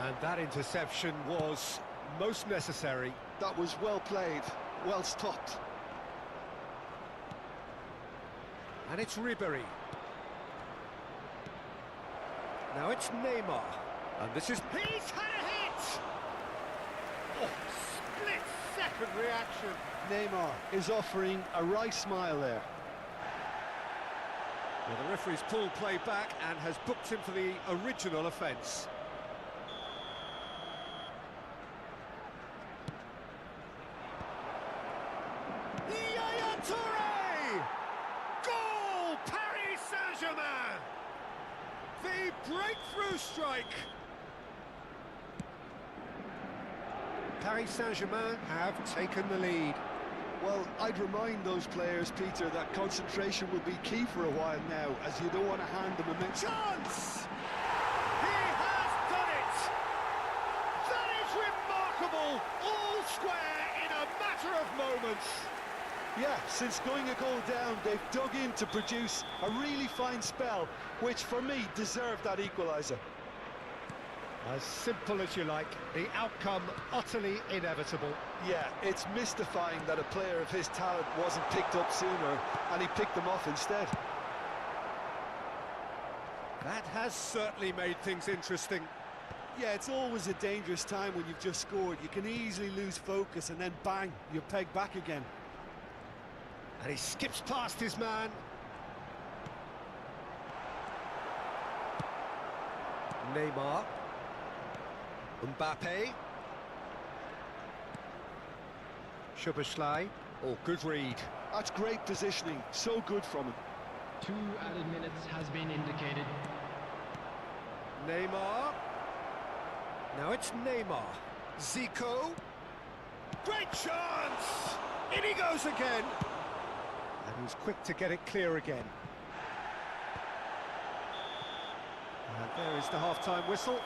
And that interception was most necessary. That was well played, well stopped. And it's Ribery. Now it's Neymar. And this is... He's had a hit! Oh, split-second reaction. Neymar is offering a wry smile there. Well, the referee's pulled play back and has booked him for the original offence. Yaya Touré! Goal! Paris Saint-Germain! The breakthrough strike! Paris Saint-Germain have taken the lead. Well, I'd remind those players, Peter, that concentration will be key for a while now, as you don't want to hand them a chance! He has done it! That is remarkable! All square in a matter of moments. Yeah, since going a goal down, they've dug in to produce a really fine spell, which for me deserved that equaliser. As simple as you like, the outcome utterly inevitable. Yeah, it's mystifying that a player of his talent wasn't picked up sooner, and he picked them off instead. That has certainly made things interesting. Yeah, it's always a dangerous time when you've just scored. You can easily lose focus and then bang, you're pegged back again. And he skips past his man. Neymar. Mbappe. Szoboszlai. Oh, good read. That's great positioning. So good from him. 2 added minutes has been indicated. Neymar. Now it's Neymar. Zico. Great chance! In he goes again. And he's quick to get it clear again. And there is the half-time whistle.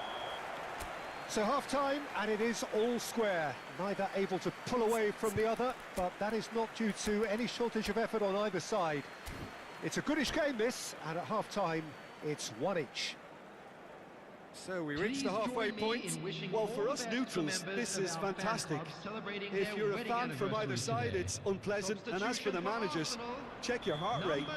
So half-time, and it is all square. Neither able to pull away from the other, but that is not due to any shortage of effort on either side. It's a goodish game, this, and at half-time, it's 1 each. So we reach the halfway point. Well, for us neutrals, this is fantastic. If you're a fan from either side, it's unpleasant. And as for the managers, check your heart rate.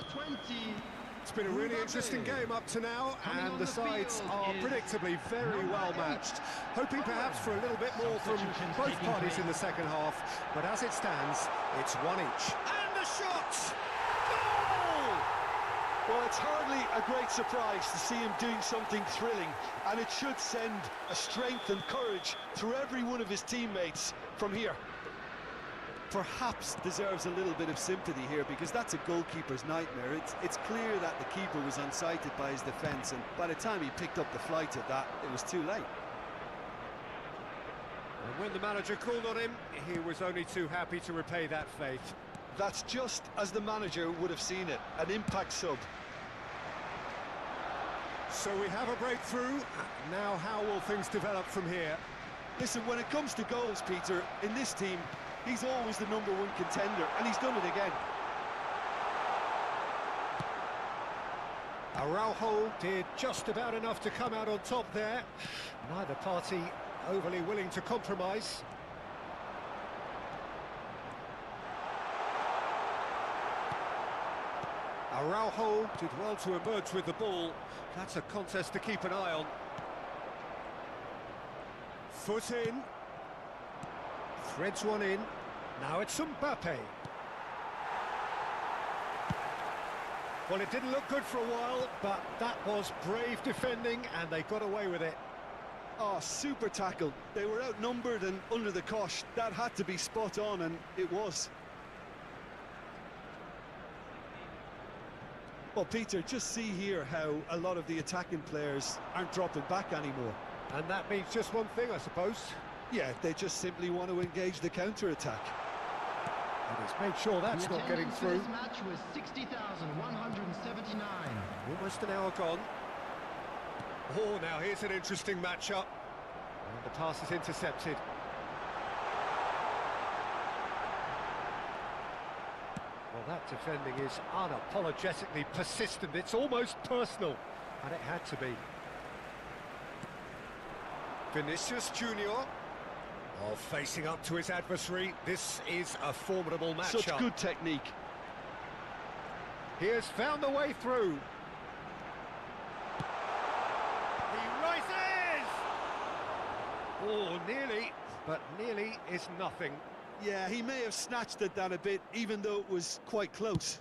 It's been a really interesting game up to now, and the sides are predictably very well matched. Hoping perhaps for a little bit more from both parties in the second half, but as it stands, it's 1 each. And the shot! Goal! Well, it's hardly a great surprise to see him doing something thrilling, and it should send a strength and courage through every one of his teammates from here. Perhaps deserves a little bit of sympathy here, because that's a goalkeeper's nightmare. It's clear that the keeper was unsighted by his defence, and by the time he picked up the flight of that, it was too late. And when the manager called on him, he was only too happy to repay that faith. That's just as the manager would have seen it, an impact sub. So we have a breakthrough. Now how will things develop from here? Listen, when it comes to goals, Peter, in this team, he's always the #1 contender, and he's done it again. Araujo did just about enough to come out on top there. Neither party overly willing to compromise. Araujo did well to emerge with the ball. That's a contest to keep an eye on. Foot in. Threads one in. Now it's Mbappe. Well, it didn't look good for a while, but that was brave defending, and they got away with it. Oh, super tackle. They were outnumbered and under the cosh. That had to be spot on, and it was. Well, Peter, just see here how a lot of the attacking players aren't dropping back anymore. And that means just one thing, I suppose. Yeah, they just simply want to engage the counter-attack. And he's made sure that's not getting through. This match was 60,179. Almost an hour gone. Oh, now here's an interesting matchup. And the pass is intercepted. Well, that defending is unapologetically persistent. It's almost personal. And it had to be. Vinicius Junior. Oh, facing up to his adversary. This is a formidable matchup. Such good technique. He has found the way through. He rises! Oh, nearly, but nearly is nothing. Yeah, he may have snatched at that a bit, even though it was quite close.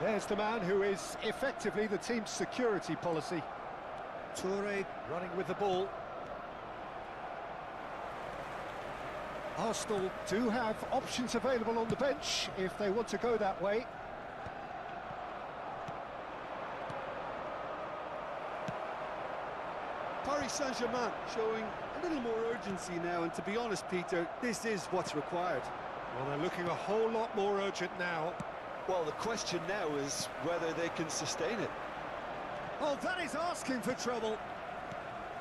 There's the man who is effectively the team's security policy. Toure running with the ball. Arsenal do have options available on the bench if they want to go that way. Paris Saint-Germain showing a little more urgency now, and to be honest, Peter, this is what's required. Well, they're looking a whole lot more urgent now. Well, the question now is whether they can sustain it. Oh, that is asking for trouble.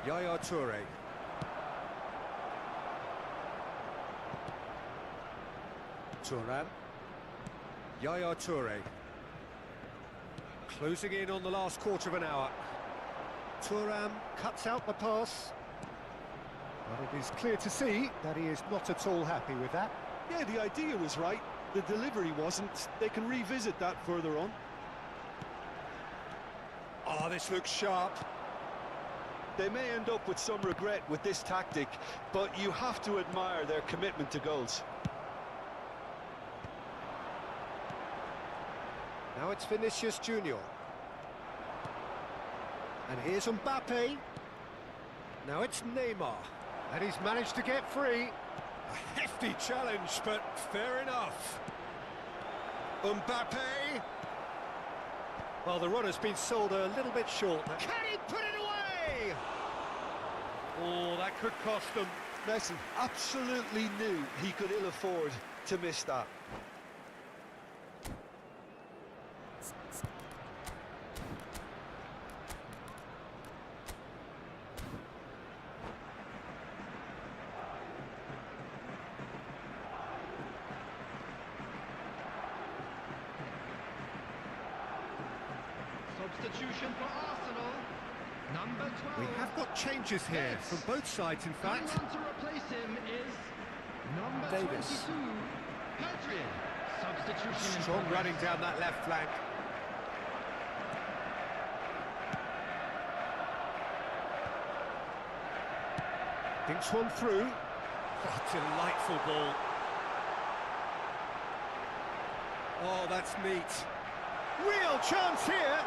Yaya Toure. Thuram. Yaya Toure. Closing in on the last quarter of an hour. Thuram cuts out the pass. But it is clear to see that he is not at all happy with that. Yeah, the idea was right. The delivery wasn't. They can revisit that further on. Oh, this looks sharp. They may end up with some regret with this tactic, but you have to admire their commitment to goals. Now it's Vinicius Junior. And here's Mbappe. Now it's Neymar. And he's managed to get free. A hefty challenge, but fair enough. Mbappe. Well, the run has been sold a little bit short. Can he put it away? Oh, that could cost them. Messi absolutely knew he could ill afford to miss that. Substitution for Arsenal. Number 12. We have got changes here Yes. from both sides, in Coming fact. on to replace him is number Davis. 22, Pedri. Substitution in Strong progress. running down that left flank. Dinks one through. Oh, delightful ball. Oh, that's neat. Real chance here.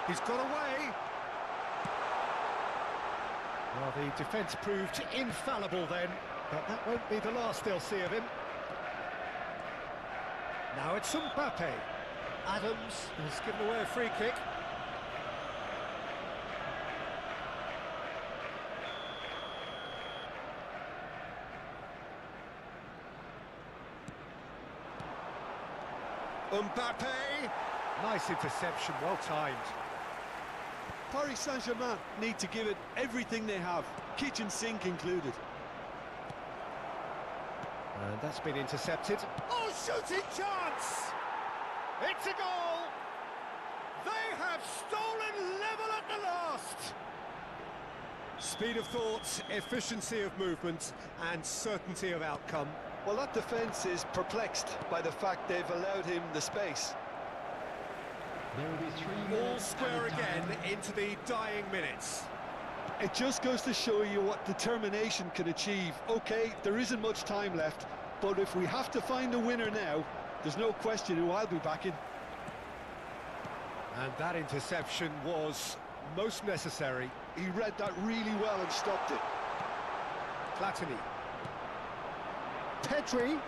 He's got away. Well, the defence proved infallible then, but that won't be the last they'll see of him. Now it's Mbappe. Adams has given away a free kick. Mbappe! Nice interception, well timed. Paris Saint-Germain need to give it everything they have, kitchen sink included. And that's been intercepted. Oh, shooting chance! It's a goal! They have stolen level at the last! Speed of thought, efficiency of movement, and certainty of outcome. Well, that defence is perplexed by the fact they've allowed him the space. There will be 3 All minutes square added time. again into the dying minutes. It just goes to show you what determination can achieve. Okay, there isn't much time left, but if we have to find a winner now, there's no question who I'll be backing. And that interception was most necessary. He read that really well and stopped it. Platini. Pedri.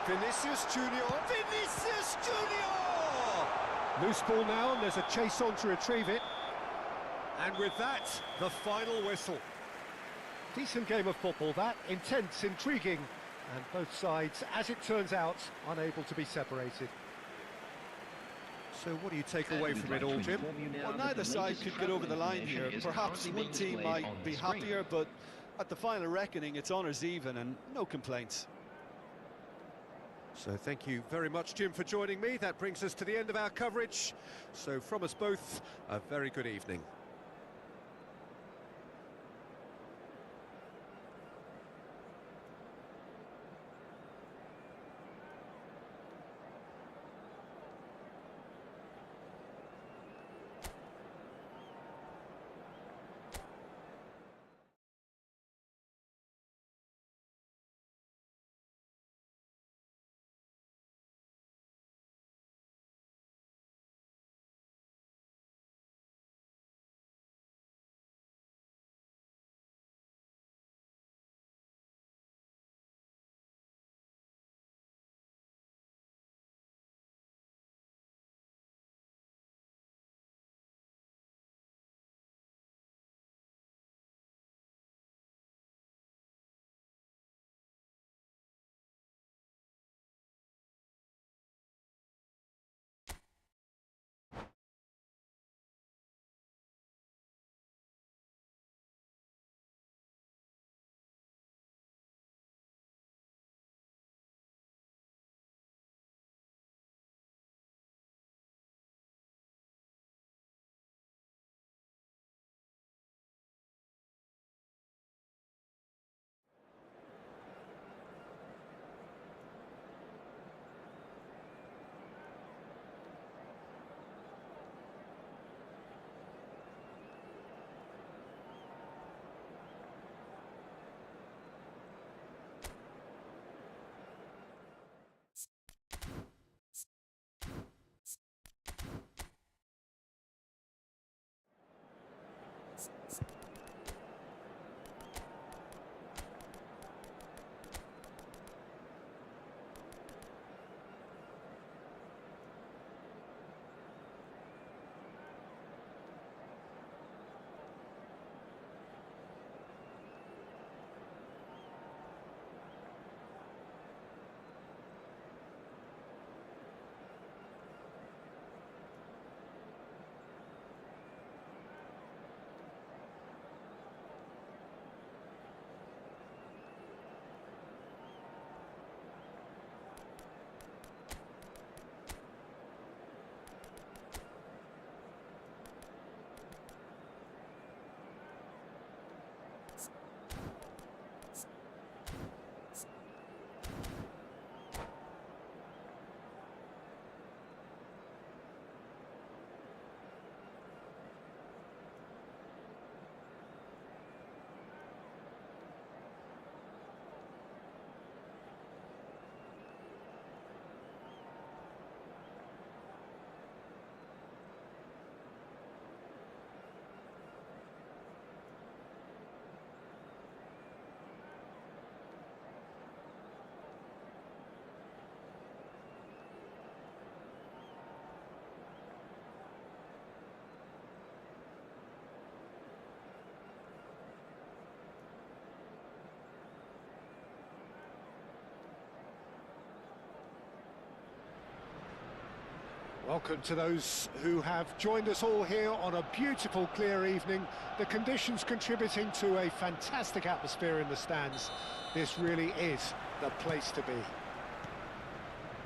Vinicius Junior. Vinicius Junior! Loose ball now, and there's a chase on to retrieve it. And with that, the final whistle. Decent game of football, that. Intense, intriguing, and both sides, as it turns out, unable to be separated. So what do you take away from it all, Jim? Well, neither side could get over the line here. Perhaps one team might be happier, but at the final reckoning, it's honours even and no complaints. So thank you very much, Jim, for joining me. That brings us to the end of our coverage. So from us both, a very good evening. Welcome to those who have joined us all here on a beautiful, clear evening. The conditions contributing to a fantastic atmosphere in the stands. This really is the place to be.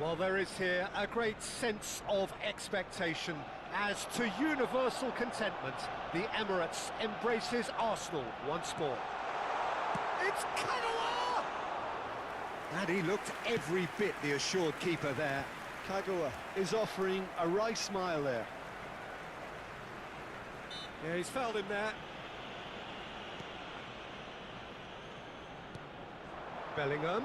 Well, there is here a great sense of expectation as to universal contentment. The Emirates embraces Arsenal once more. It's Kagawa! And he looked every bit the assured keeper there. Kagawa is offering a wry smile there. Yeah, he's fouled him there. Bellingham.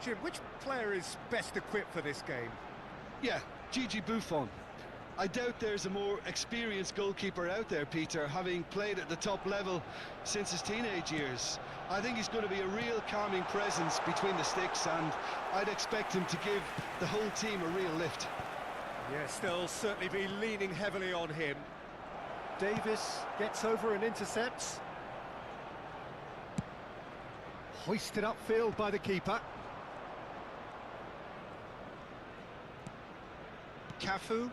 Jim, which player is best equipped for this game? Yeah, Gigi Buffon. I doubt there's a more experienced goalkeeper out there, Peter, having played at the top level since his teenage years. I think he's going to be a real calming presence between the sticks, and I'd expect him to give the whole team a real lift. Yes, they'll certainly be leaning heavily on him. Davis gets over and intercepts. Hoisted upfield by the keeper. Cafu.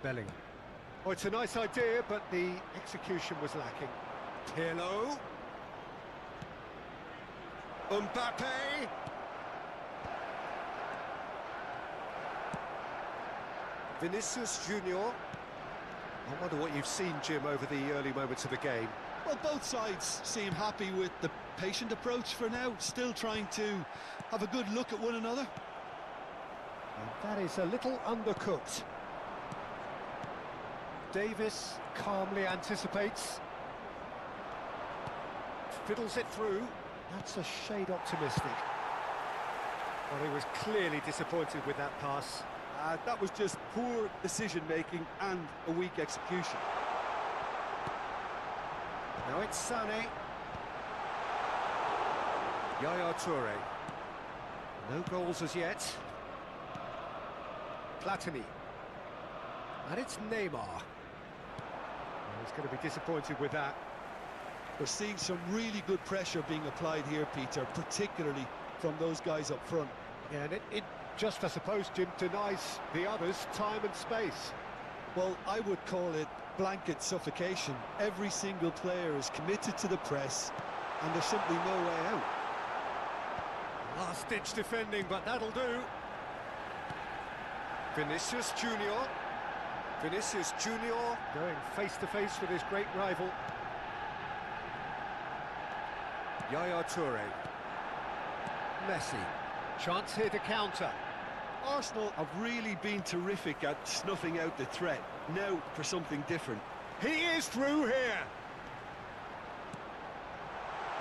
Bellingham. Oh, it's a nice idea, but the execution was lacking. Pirlo. Mbappe. Vinicius Junior. I wonder what you've seen, Jim, over the early moments of the game. Well, both sides seem happy with the patient approach for now, still trying to have a good look at one another. And that is a little undercooked. Davis calmly anticipates. Fiddles it through. That's a shade optimistic. Well, he was clearly disappointed with that pass. That was just poor decision-making and a weak execution. Now it's Sané. Yaya Toure. No goals as yet. Platini. And it's Neymar. Well, he's going to be disappointed with that. We're seeing some really good pressure being applied here, Peter, particularly from those guys up front. Yeah, and it just, I suppose, Jim, denies the others time and space. Well, I would call it blanket suffocation. Every single player is committed to the press, and there's simply no way out. Last-ditch defending, but that'll do. Vinicius Junior. Vinicius Junior going face-to-face with his great rival. Yaya Toure. Messi. Chance here to counter. Arsenal have really been terrific at snuffing out the threat. Now for something different. He is through here.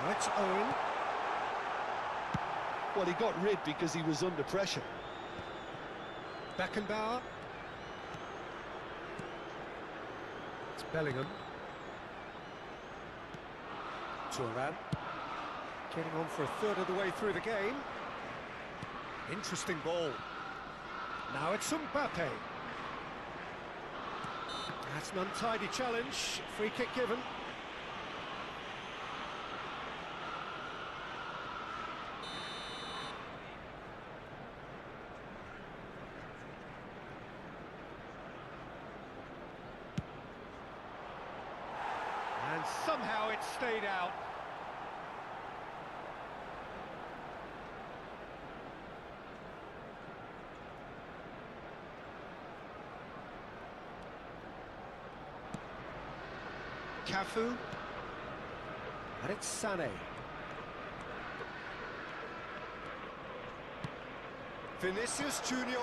That's Owen. Well, he got rid because he was under pressure. Beckenbauer. It's Bellingham. Turan. Getting on for a third of the way through the game. Interesting ball. Now it's Mbappe. That's an untidy challenge. Free kick given. And somehow it stayed out. Cafu, and it's Sané. Vinicius Junior.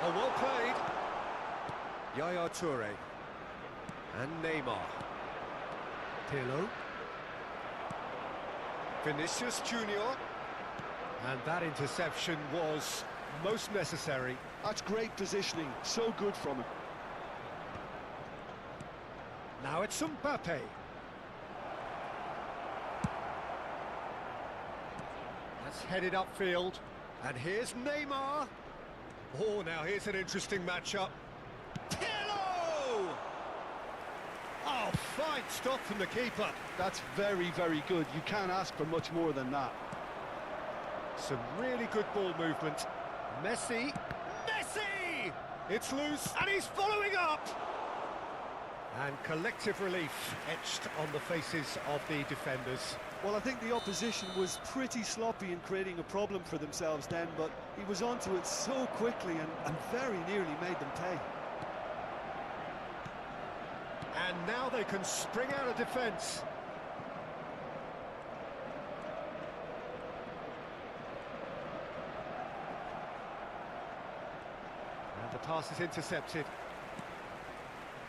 Oh, well played. Yaya Toure and Neymar. Pirlo. Vinicius Junior, and that interception was most necessary. That's great positioning, so good from him. Now it's Mbappe. That's headed upfield. And here's Neymar. Oh, now here's an interesting matchup. Pirlo! Oh, fine stop from the keeper. That's very, very good. You can't ask for much more than that. Some really good ball movement. Messi. Messi! It's loose, and he's following up! And collective relief etched on the faces of the defenders. Well, I think the opposition was pretty sloppy in creating a problem for themselves then, but he was onto it so quickly and very nearly made them pay. And now they can spring out of defence. And the pass is intercepted.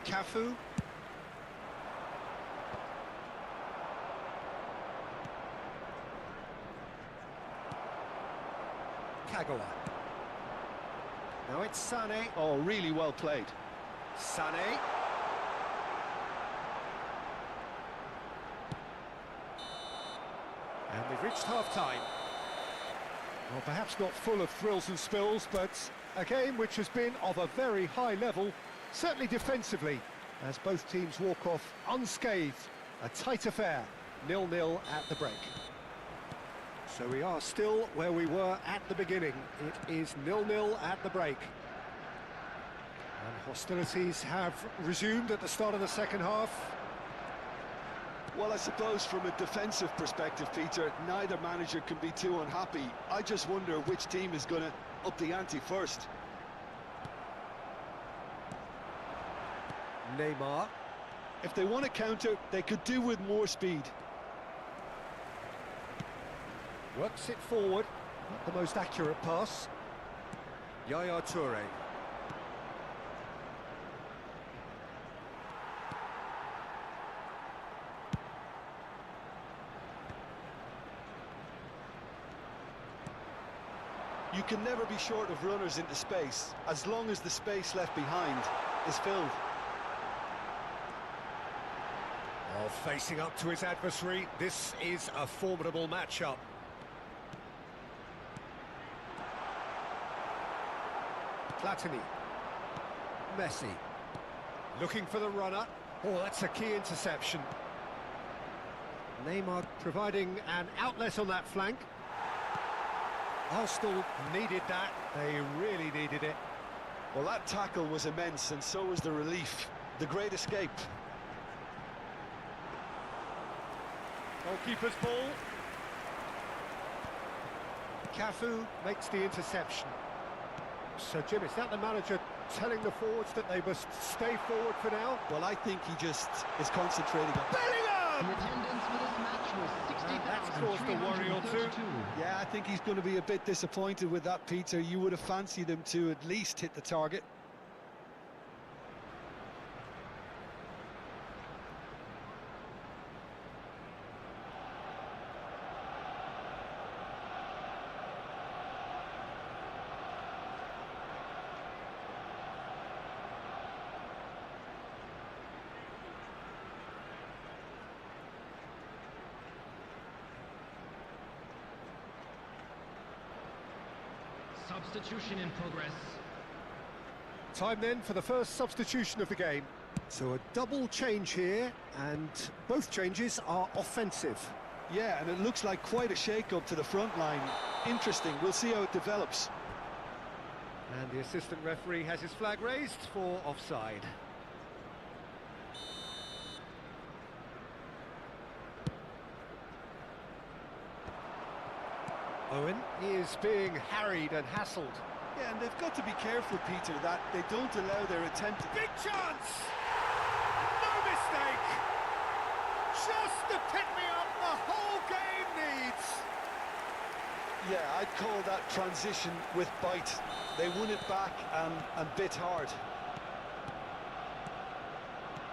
Cafu. Kagawa. Now it's Sané. Oh, really well played. Sané. And we've reached half-time. Well, perhaps not full of thrills and spills, but a game which has been of a very high level, certainly defensively, as both teams walk off unscathed. A tight affair, 0-0 at the break. So we are still where we were at the beginning. It is 0-0 at the break. And hostilities have resumed at the start of the second half. Well, I suppose from a defensive perspective, Peter, neither manager can be too unhappy. I just wonder which team is going to up the ante first. Neymar. If they want to counter, they could do with more speed. Works it forward. Not the most accurate pass. Yaya Toure. You can never be short of runners into space, as long as the space left behind is filled. Oh, facing up to his adversary, this is a formidable matchup. Platini. Messi. Looking for the runner. Oh, that's a key interception. Neymar providing an outlet on that flank. Arsenal needed that. They really needed it. Well, that tackle was immense, and so was the relief. The great escape. Goalkeeper's ball. Cafu makes the interception. So, Jim, is that the manager telling the forwards that they must stay forward for now? Well, I think he just is concentrating on... Bellingham! The attendance for this match was That's caused a worry or two. 60,332. Yeah, I think he's going to be a bit disappointed with that, Peter. You would have fancied him to at least hit the target. Substitution in progress. Time then for the first substitution of the game. So a double change here, and both changes are offensive. Yeah, and it looks like quite a shake-up to the front line. Interesting, we'll see how it develops. And the assistant referee has his flag raised for offside. Owen, he is being harried and hassled. Yeah, and they've got to be careful, Peter, that they don't allow their attempt... Big chance! No mistake! Just the pick-me-up the whole game needs! Yeah, I'd call that transition with bite. They won it back and bit hard.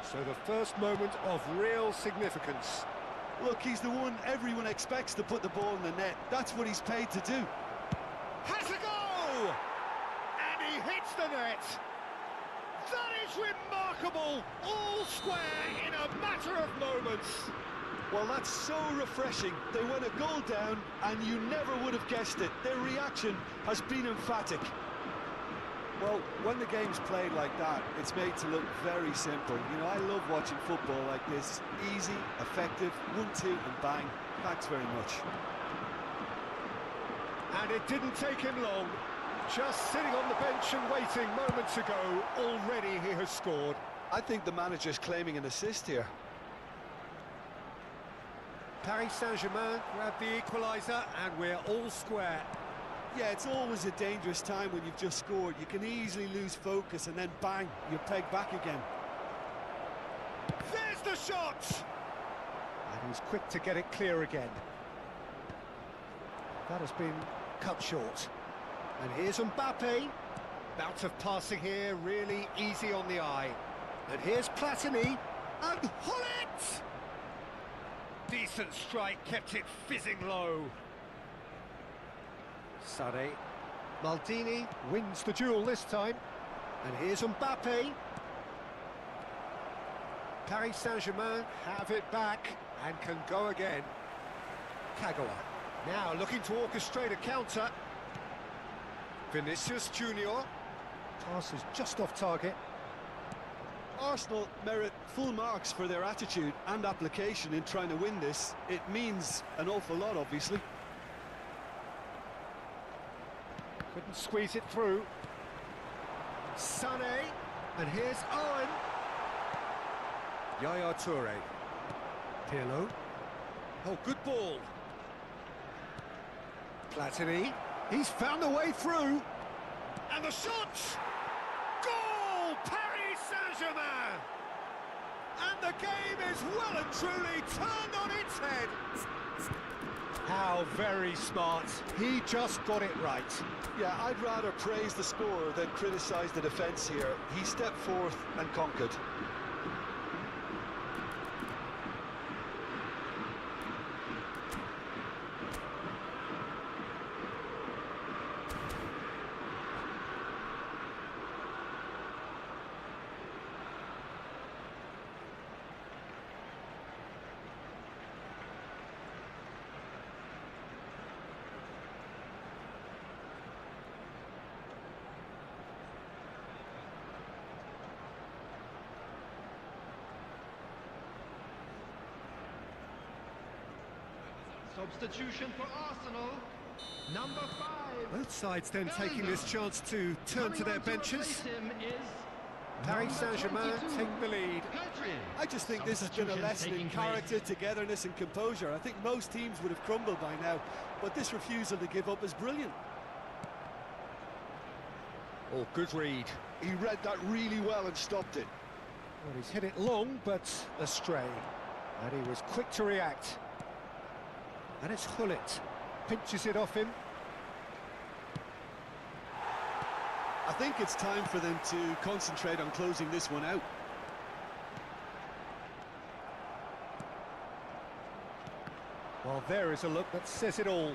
So the first moment of real significance. Look, he's the one everyone expects to put the ball in the net. That's what he's paid to do. Has a go! And he hits the net! That is remarkable! All square in a matter of moments! Well, that's so refreshing. They went a goal down, and you never would have guessed it. Their reaction has been emphatic. Well, when the game's played like that, it's made to look very simple. You know, I love watching football like this. Easy, effective, 1-2 and bang. Thanks very much. And it didn't take him long. Just sitting on the bench and waiting moments ago, already he has scored. I think the manager's claiming an assist here. Paris Saint-Germain grab the equaliser, and we're all square. Yeah, it's always a dangerous time when you've just scored. You can easily lose focus and then bang, you're pegged back again. There's the shot! And he's quick to get it clear again. That has been cut short. And here's Mbappe. Bout of passing here, really easy on the eye. And here's Platini. And Hullet! Decent strike, kept it fizzing low. Sade. Maldini wins the duel this time. And here's Mbappe. Paris Saint-Germain have it back and can go again. Kagawa now looking to orchestrate a counter. Vinicius Junior. Pass is just off target. Arsenal merit full marks for their attitude and application in trying to win this. It means an awful lot, obviously. Couldn't squeeze it through. Sané, and here's Owen. Yaya Toure. Pirlo. Oh, good ball. Platini. He's found a way through. And the shot! Goal! Paris Saint-Germain! And the game is well and truly turned on its head. How very smart. He just got it right. Yeah, I'd rather praise the scorer than criticise the defence here. He stepped forth and conquered. Substitution for Arsenal. Number 5. Both sides then taking this chance to turn to their benches. Paris Saint-Germain take the lead. I just think this has been a lesson in character, togetherness and composure. I think most teams would have crumbled by now, but this refusal to give up is brilliant. Oh, good read. He read that really well and stopped it. Well, he's hit it long, but astray. And he was quick to react. And it's Hullet. Pinches it off him. I think it's time for them to concentrate on closing this one out. Well, there is a look that says it all.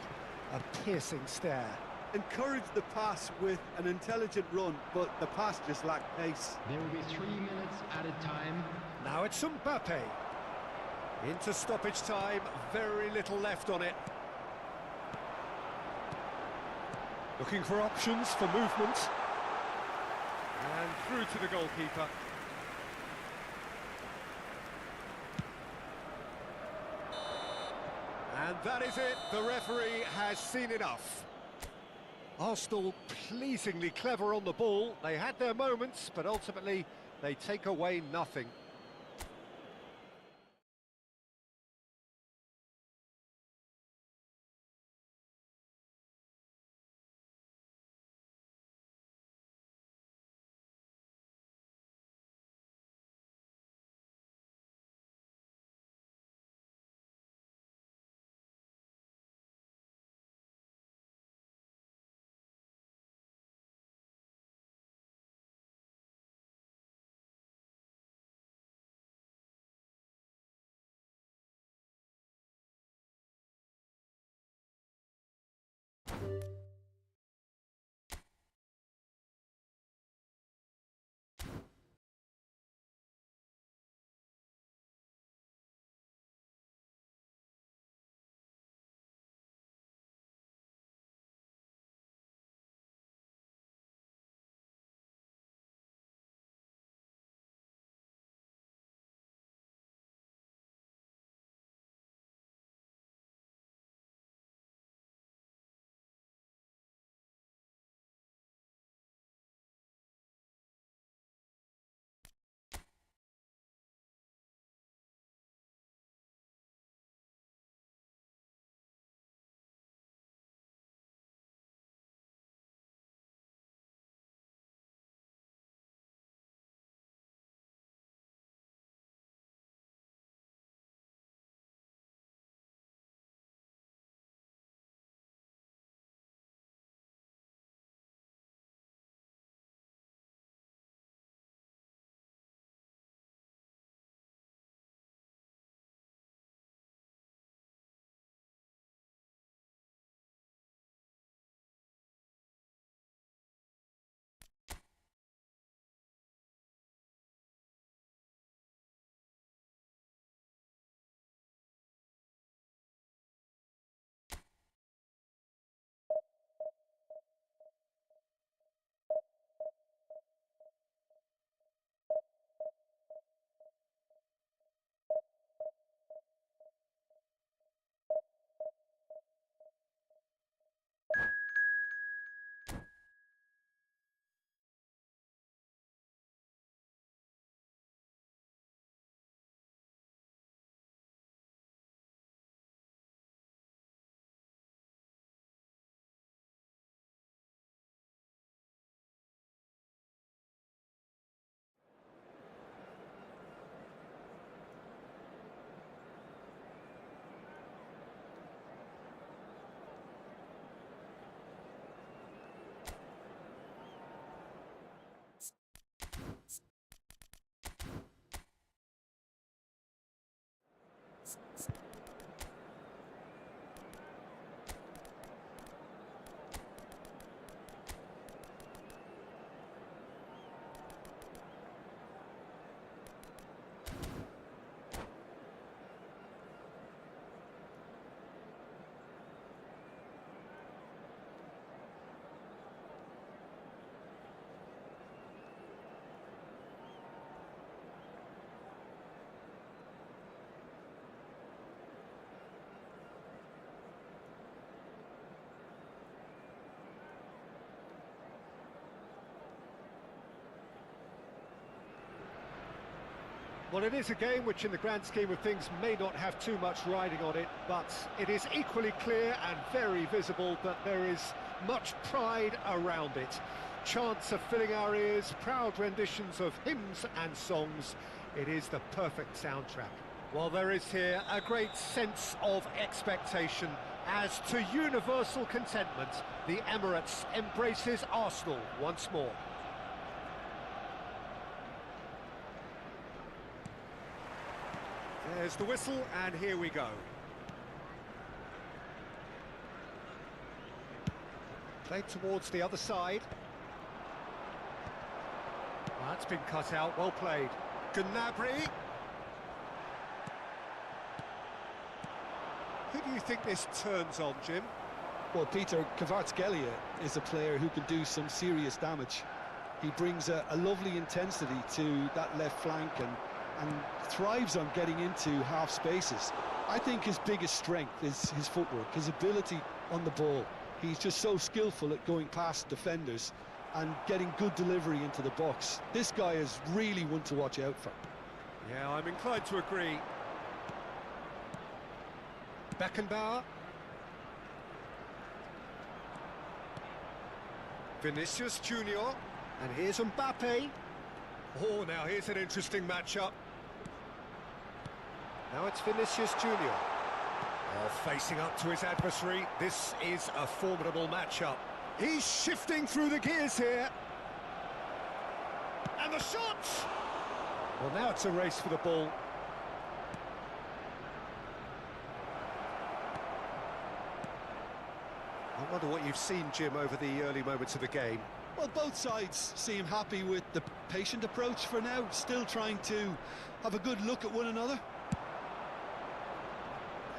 A piercing stare. Encouraged the pass with an intelligent run, but the pass just lacked pace. There will be 3 minutes added time. Now it's Mbappe. Into stoppage time, very little left on it. Looking for options for movement. And through to the goalkeeper. And that is it, the referee has seen enough. Arsenal pleasingly clever on the ball. They had their moments, but ultimately they take away nothing. Well, it is a game which in the grand scheme of things may not have too much riding on it, but it is equally clear and very visible that there is much pride around it. Chants are filling our ears, proud renditions of hymns and songs. It is the perfect soundtrack. Well, there is here a great sense of expectation as to universal contentment. The Emirates embraces Arsenal once more. There's the whistle, and here we go. Played towards the other side. That's been cut out, well played. Gnabry. Who do you think this turns on, Jim? Well, Peter, Kvaratskhelia is a player who can do some serious damage. He brings a lovely intensity to that left flank and thrives on getting into half spaces. I think his biggest strength is his footwork, his ability on the ball. He's just so skillful at going past defenders and getting good delivery into the box. This guy is really one to watch out for. Yeah, I'm inclined to agree. Beckenbauer. Vinicius Junior. And here's Mbappe. Oh, now here's an interesting matchup. Now it's Vinicius Junior. Oh, facing up to his adversary. This is a formidable matchup. He's shifting through the gears here. And the shot! Well, now it's a race for the ball. I wonder what you've seen, Jim, over the early moments of the game. Well, both sides seem happy with the patient approach for now, still trying to have a good look at one another.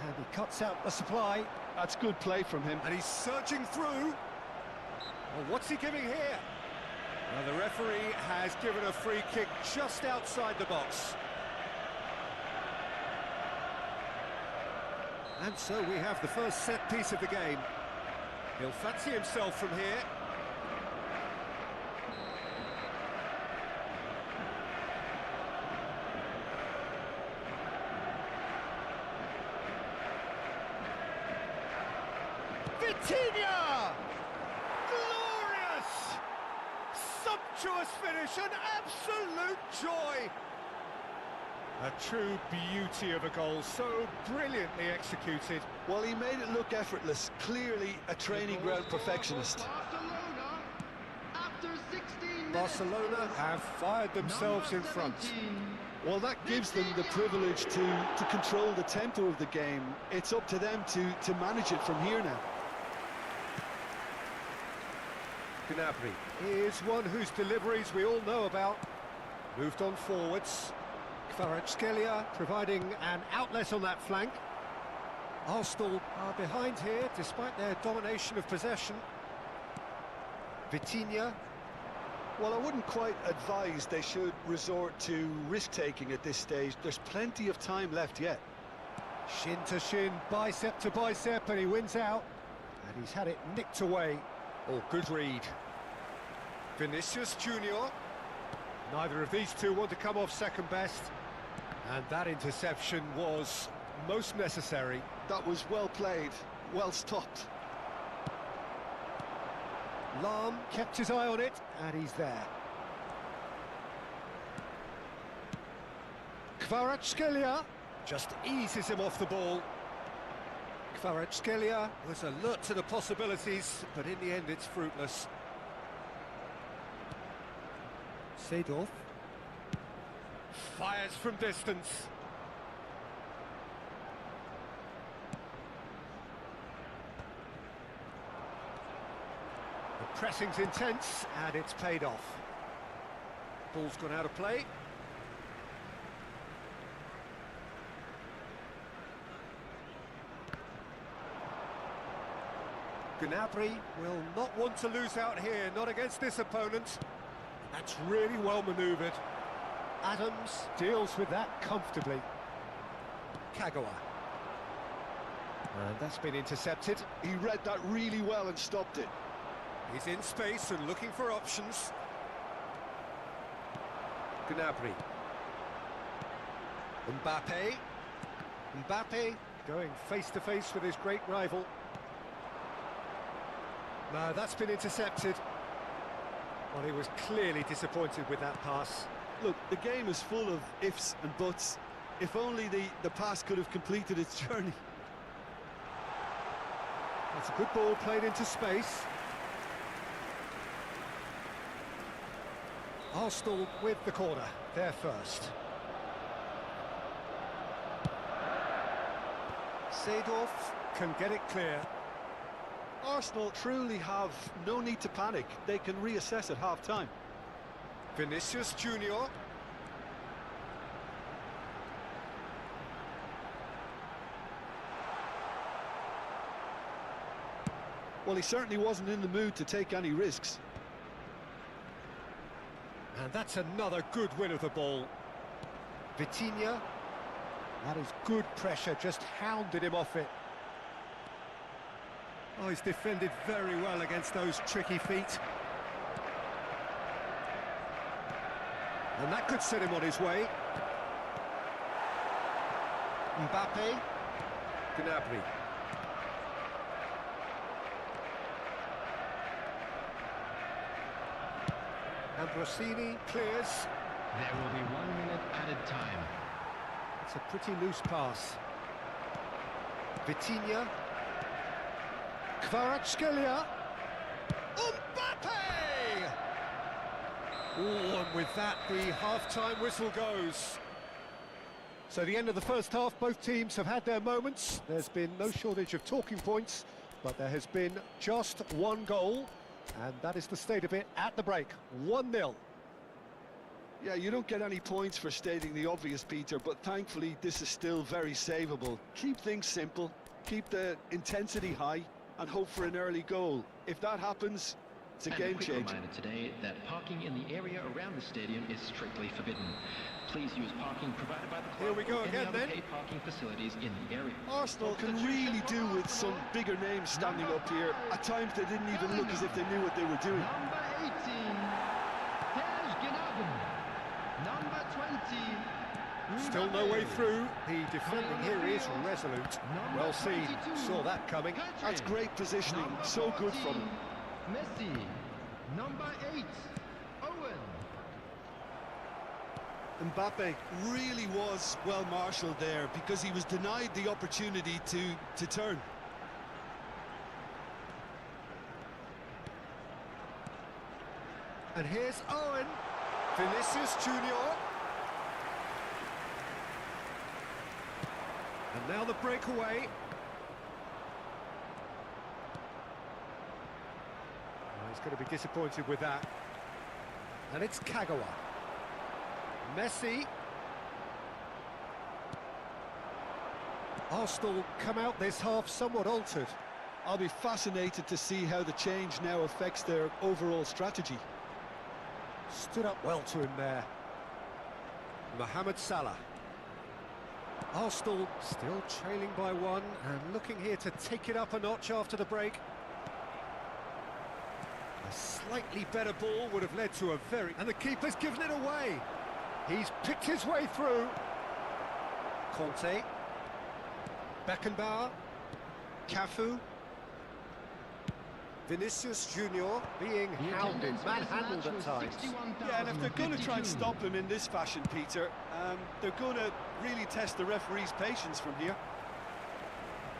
And he cuts out the supply. That's good play from him. And he's surging through. Well, what's he giving here? Well, the referee has given a free kick just outside the box. And so we have the first set piece of the game. He'll fancy himself from here. Vitinha! Glorious! Sumptuous finish, an absolute joy! A true beauty of a goal, so brilliantly executed. Well, he made it look effortless, clearly a training ground perfectionist. Barcelona have fired themselves in front. Well, that gives them the privilege to control the tempo of the game. It's up to them to manage it from here now. Gnabry is one whose deliveries we all know about. Moved on forwards. Kvaratskhelia providing an outlet on that flank. Arsenal are behind here despite their domination of possession. Vitinha. Well, I wouldn't quite advise they should resort to risk-taking at this stage. There's plenty of time left yet. Shin to shin, bicep to bicep, and he wins out. And he's had it nicked away. Oh, good read. Vinicius Junior. Neither of these two want to come off second best. And that interception was most necessary. That was well played, well stopped. Lahm kept his eye on it, and he's there. Kvaratskhelia just eases him off the ball. Kvaratskhelia was alert to the possibilities, but in the end it's fruitless. Seedorf fires from distance. The pressing's intense, and it's paid off. Ball's gone out of play. Gnabry will not want to lose out here, not against this opponent. That's really well manoeuvred. Adams deals with that comfortably. Kagawa. And that's been intercepted. He read that really well and stopped it. He's in space and looking for options. Gnabry. Mbappe. Mbappe going face-to-face with his great rival. No, that's been intercepted. Well, he was clearly disappointed with that pass. Look, the game is full of ifs and buts. If only the pass could have completed its journey. That's a good ball played into space. Arsenal with the corner, they're first. Seedorf can get it clear. Arsenal truly have no need to panic. They can reassess at half-time. Vinicius Junior. Well, he certainly wasn't in the mood to take any risks. And that's another good win of the ball. Vitinha, that is good pressure, just hounded him off it. Oh, he's defended very well against those tricky feet. And that could set him on his way. Mbappe, Gnabry. Ambrosini clears. There will be 1 minute added time. It's a pretty loose pass. Vitinha. Kvaratskhelia. Mbappe! Oh, and with that, the half-time whistle goes. So the end of the first half, both teams have had their moments. There's been no shortage of talking points, but there has been just one goal, and that is the state of it at the break. 1-0. Yeah, you don't get any points for stating the obvious, Peter, but thankfully this is still very savable. Keep things simple, keep the intensity high, and hope for an early goal. If that happens, it's a game changer. And a quick reminder today that parking in the area around the stadium is strictly forbidden. Please use parking provided by the club. Here we go or again, any other then. paid parking facilities in the area. Arsenal can really do with some bigger names standing up here. At times they didn't even look as if they knew what they were doing. Number 18, Number 20. Still no way through. The defending here is resolute. Well seen. Saw that coming. That's great positioning. So good from him. Messi. Number 8, Owen. Mbappe really was well marshalled there because he was denied the opportunity to turn. And here's Owen. Vinicius Junior. And now the breakaway. Oh, he's going to be disappointed with that. And it's Kagawa. Messi. Arsenal come out this half somewhat altered. I'll be fascinated to see how the change now affects their overall strategy. Stood up well to him there. Mohamed Salah. Arsenal still trailing by 1 and looking here to take it up a notch after the break. A slightly better ball would have led to a very... And the keeper's given it away. He's picked his way through. Conte. Beckenbauer. Cafu. Vinicius Junior being hounded, manhandled at times. Yeah, and if they're going to try and stop him in this fashion, Peter, they're going to really test the referee's patience from here.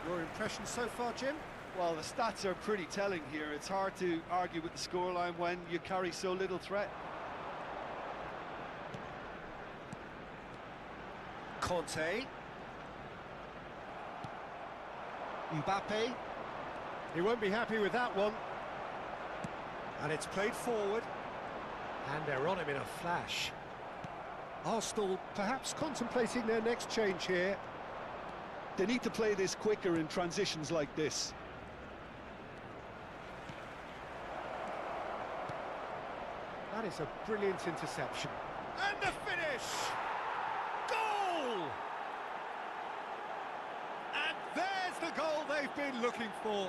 Your impression so far, Jim? Well, the stats are pretty telling here. It's hard to argue with the scoreline when you carry so little threat. Conte. Mbappe. He won't be happy with that one. And it's played forward. And they're on him in a flash. Arsenal perhaps contemplating their next change here. They need to play this quicker in transitions like this. That is a brilliant interception. And the finish! Goal! And there's the goal they've been looking for.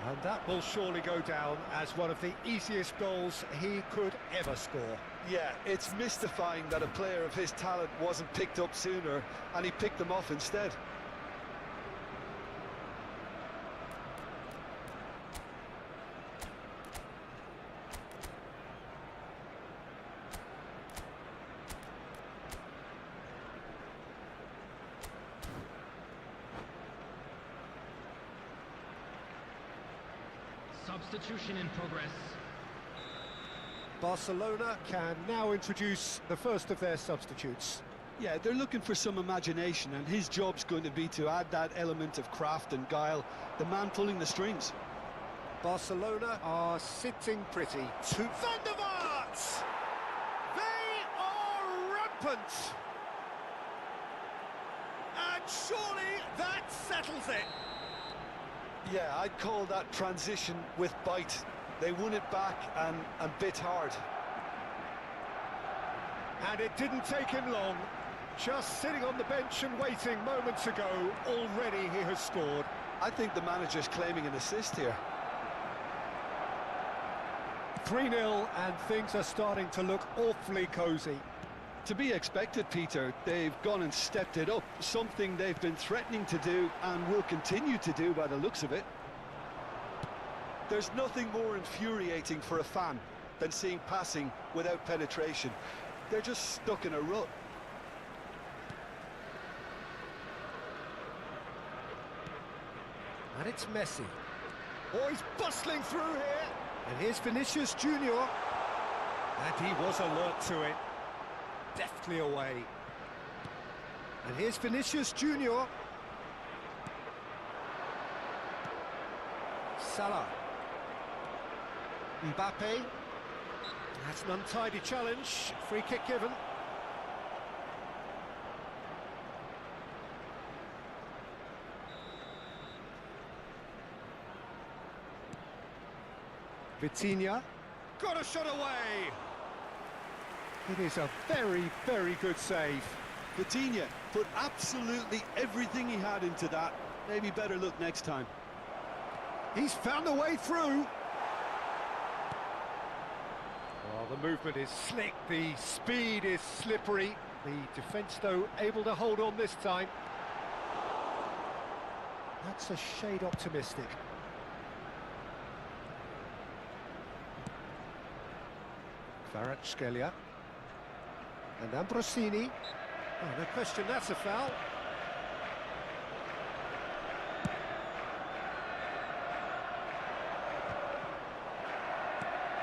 And that will surely go down as one of the easiest goals he could ever score. Yeah, it's mystifying that a player of his talent wasn't picked up sooner, and he picked them off instead. Substitution in progress. Barcelona can now introduce the first of their substitutes. Yeah, they're looking for some imagination, and his job's going to be to add that element of craft and guile, the man pulling the strings. Barcelona are sitting pretty. To Van der Vaart! They are rampant! And surely that settles it. Yeah, I'd call that transition with bite. They won it back and bit hard. And it didn't take him long. Just sitting on the bench and waiting moments ago, already he has scored. I think the manager's claiming an assist here. 3-0 and things are starting to look awfully cosy. To be expected, Peter. They've gone and stepped it up, something they've been threatening to do and will continue to do by the looks of it. There's nothing more infuriating for a fan than seeing passing without penetration. They're just stuck in a rut. And it's Messi. Oh, he's bustling through here. And here's Vinicius Junior. And he was alert to it. Deftly away. And here's Vinicius Junior. Salah. Mbappe. That's an untidy challenge. Free kick given. Vitinha. Got a shot away. It is a very, very good save. Vitinha put absolutely everything he had into that. Maybe better look next time. He's found a way through. Well, the movement is slick, the speed is slippery. The defence, though, able to hold on this time. That's a shade optimistic. Kvaratskhelia. And Ambrosini. Oh, no question, that's a foul.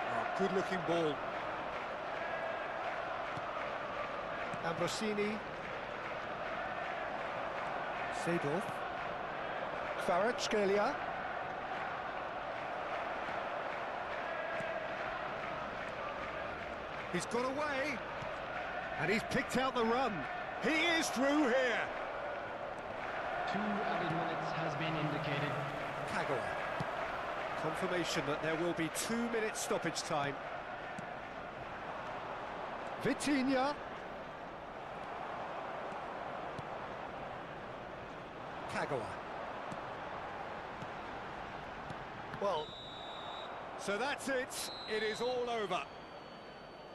Oh, good-looking ball. Ambrosini. Seedorf. Kvaratskhelia. He's got away. And he's picked out the run. He is through here. 2 added minutes has been indicated. Kagawa. Confirmation that there will be 2 minutes stoppage time. Vitinha. Kagawa. Well, so that's it. It is all over.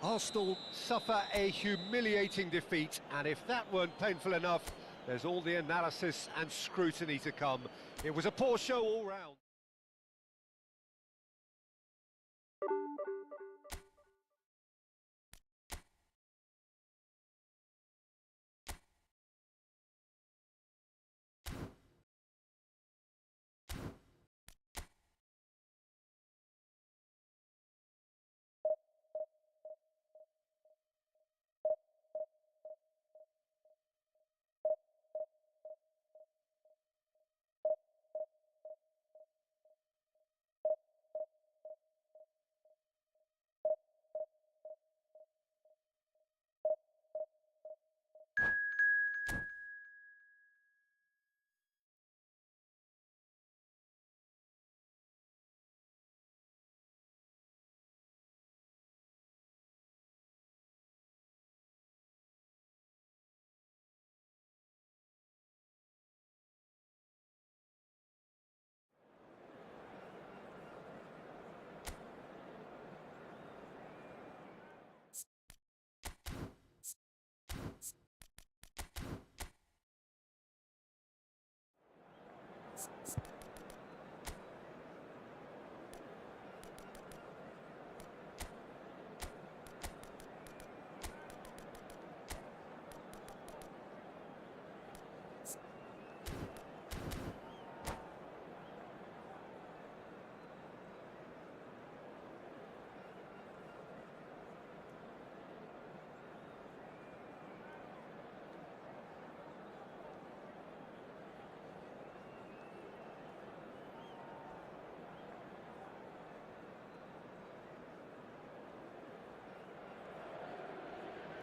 Arsenal suffer a humiliating defeat, and if that weren't painful enough, there's all the analysis and scrutiny to come. It was a poor show all round.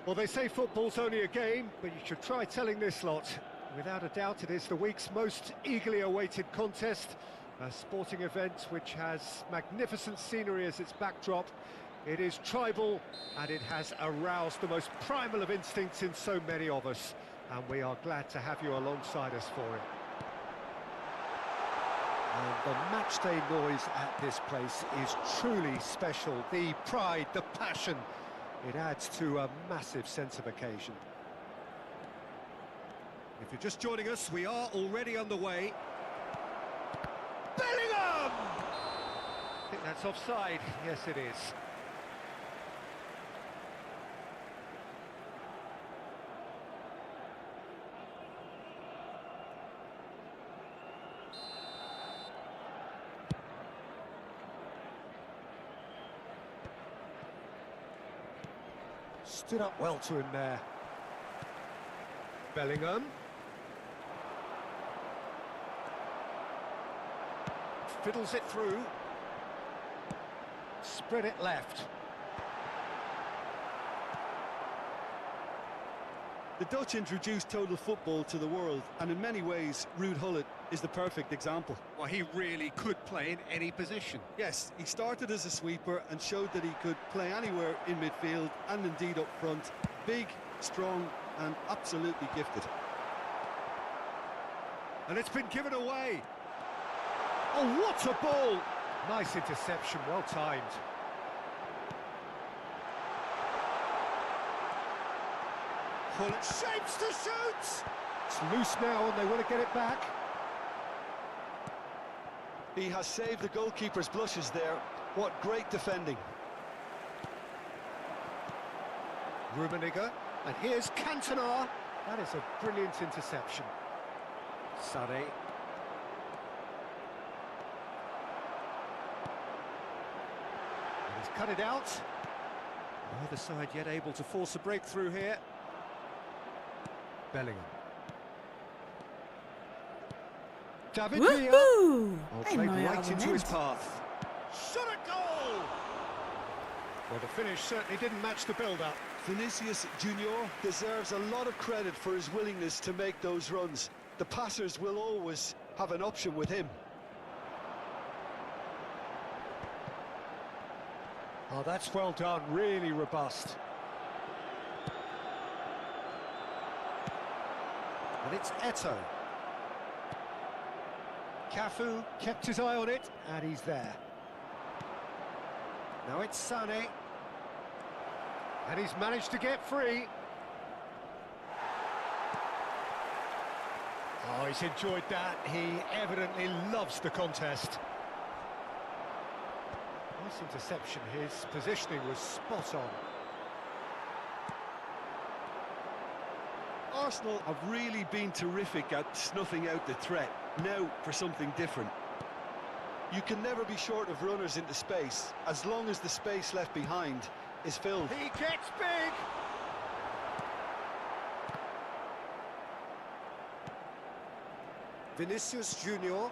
Well, they say football's only a game, but you should try telling this lot. Without a doubt, it is the week's most eagerly awaited contest, A sporting event which has magnificent scenery as its backdrop. It is tribal and it has aroused the most primal of instincts in so many of us, and we are glad to have you alongside us for it. And the matchday noise at this place is truly special. The pride, the passion, it adds to a massive sense of occasion. If you're just joining us, we are already underway. Bellingham! I think that's offside. Yes, it is. Stood up well to him there. Bellingham. Fiddles it through. Spread it left. The Dutch introduced total football to the world, and in many ways, Ruud Gullit is the perfect example. Well, he really could play in any position. Yes, he started as a sweeper and showed that he could play anywhere in midfield and indeed up front. Big, strong, and absolutely gifted. And it's been given away. Oh, what a ball! Nice interception, well timed. Gullit shapes to shoot! It's loose now and they want to get it back. He has saved the goalkeeper's blushes there. What great defending. Rummenigge, and here's Cantona. That is a brilliant interception. Sané. And he's cut it out. Neither side yet able to force a breakthrough here. Bellingham. David Villa. Woohoo! Played right into his path. Shot a goal! Well, the finish certainly didn't match the build-up. Vinicius Junior deserves a lot of credit for his willingness to make those runs. The passers will always have an option with him. Oh, that's well done, really robust. And it's Eto'o. Cafu kept his eye on it, and he's there. Now it's Sané. And he's managed to get free. Oh, he's enjoyed that. He evidently loves the contest. Nice interception. His positioning was spot on. Arsenal have really been terrific at snuffing out the threat. Now for something different. You can never be short of runners into space, as long as the space left behind is filled. He gets big! Vinicius Junior.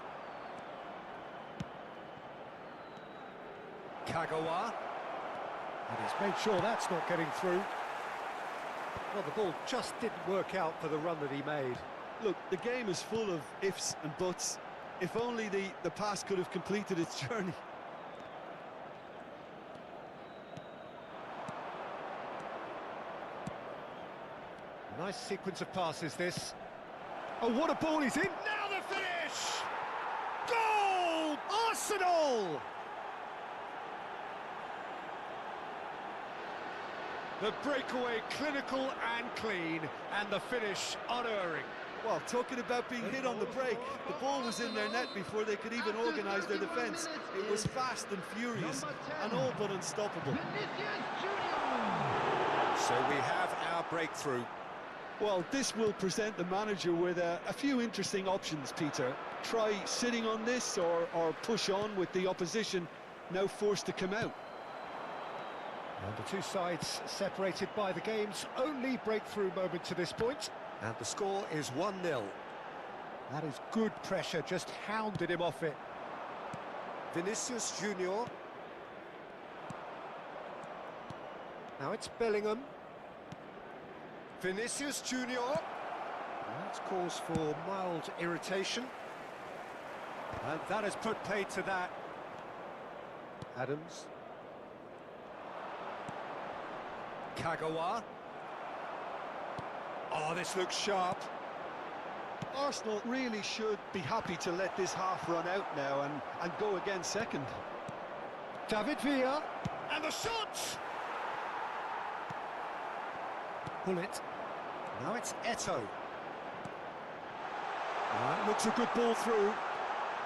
Kagawa. And he's made sure that's not getting through. Well, the ball just didn't work out for the run that he made. Look, the game is full of ifs and buts. If only the pass could have completed its journey. Nice sequence of passes, this. Oh, what a ball he's in! Now the finish! Goal! Arsenal! The breakaway clinical and clean, and the finish unerring. Well, talking about being hit on the break, the ball was in their net before they could even organise their defence. It was fast and furious, and all but unstoppable. So we have our breakthrough. Well, this will present the manager with a few interesting options, Peter. Try sitting on this or push on with the opposition now forced to come out. And the two sides separated by the game's only breakthrough moment to this point. And the score is 1-0. That is good pressure, just hounded him off it. Vinicius Junior. Now it's Bellingham. Vinicius Junior. That's cause for mild irritation. And that has put paid to that. Adams. Kagawa. Oh, this looks sharp. Arsenal really should be happy to let this half run out now and go again second. David Villa. And the shot! Pull it. Now it's Eto. That looks a good ball through.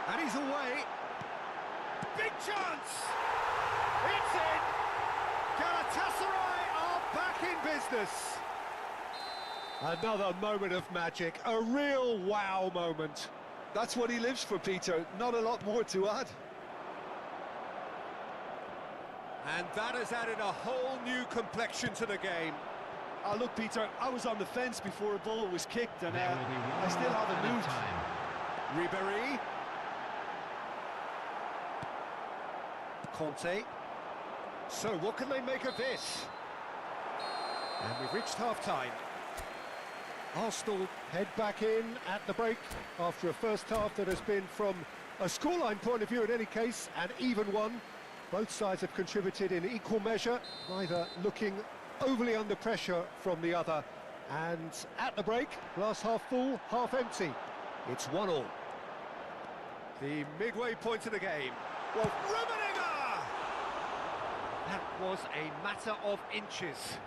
And he's away. Big chance! It's in! Galatasaray are back in business. Another moment of magic, a real wow moment. That's what he lives for, Peter. Not a lot more to add. And that has added a whole new complexion to the game. Look, Peter, I was on the fence before a ball was kicked, and There will be one I still more haven't added moved. time. Ribéry. Conte. So what can they make of this? And we've reached half-time. Arsenal head back in at the break after a first half that has been, from a scoreline point of view in any case, an even one. Both sides have contributed in equal measure, neither looking overly under pressure from the other. And at the break, glass half full, half empty. It's 1-1. The midway point of the game. Well, Rummenigge! That was a matter of inches.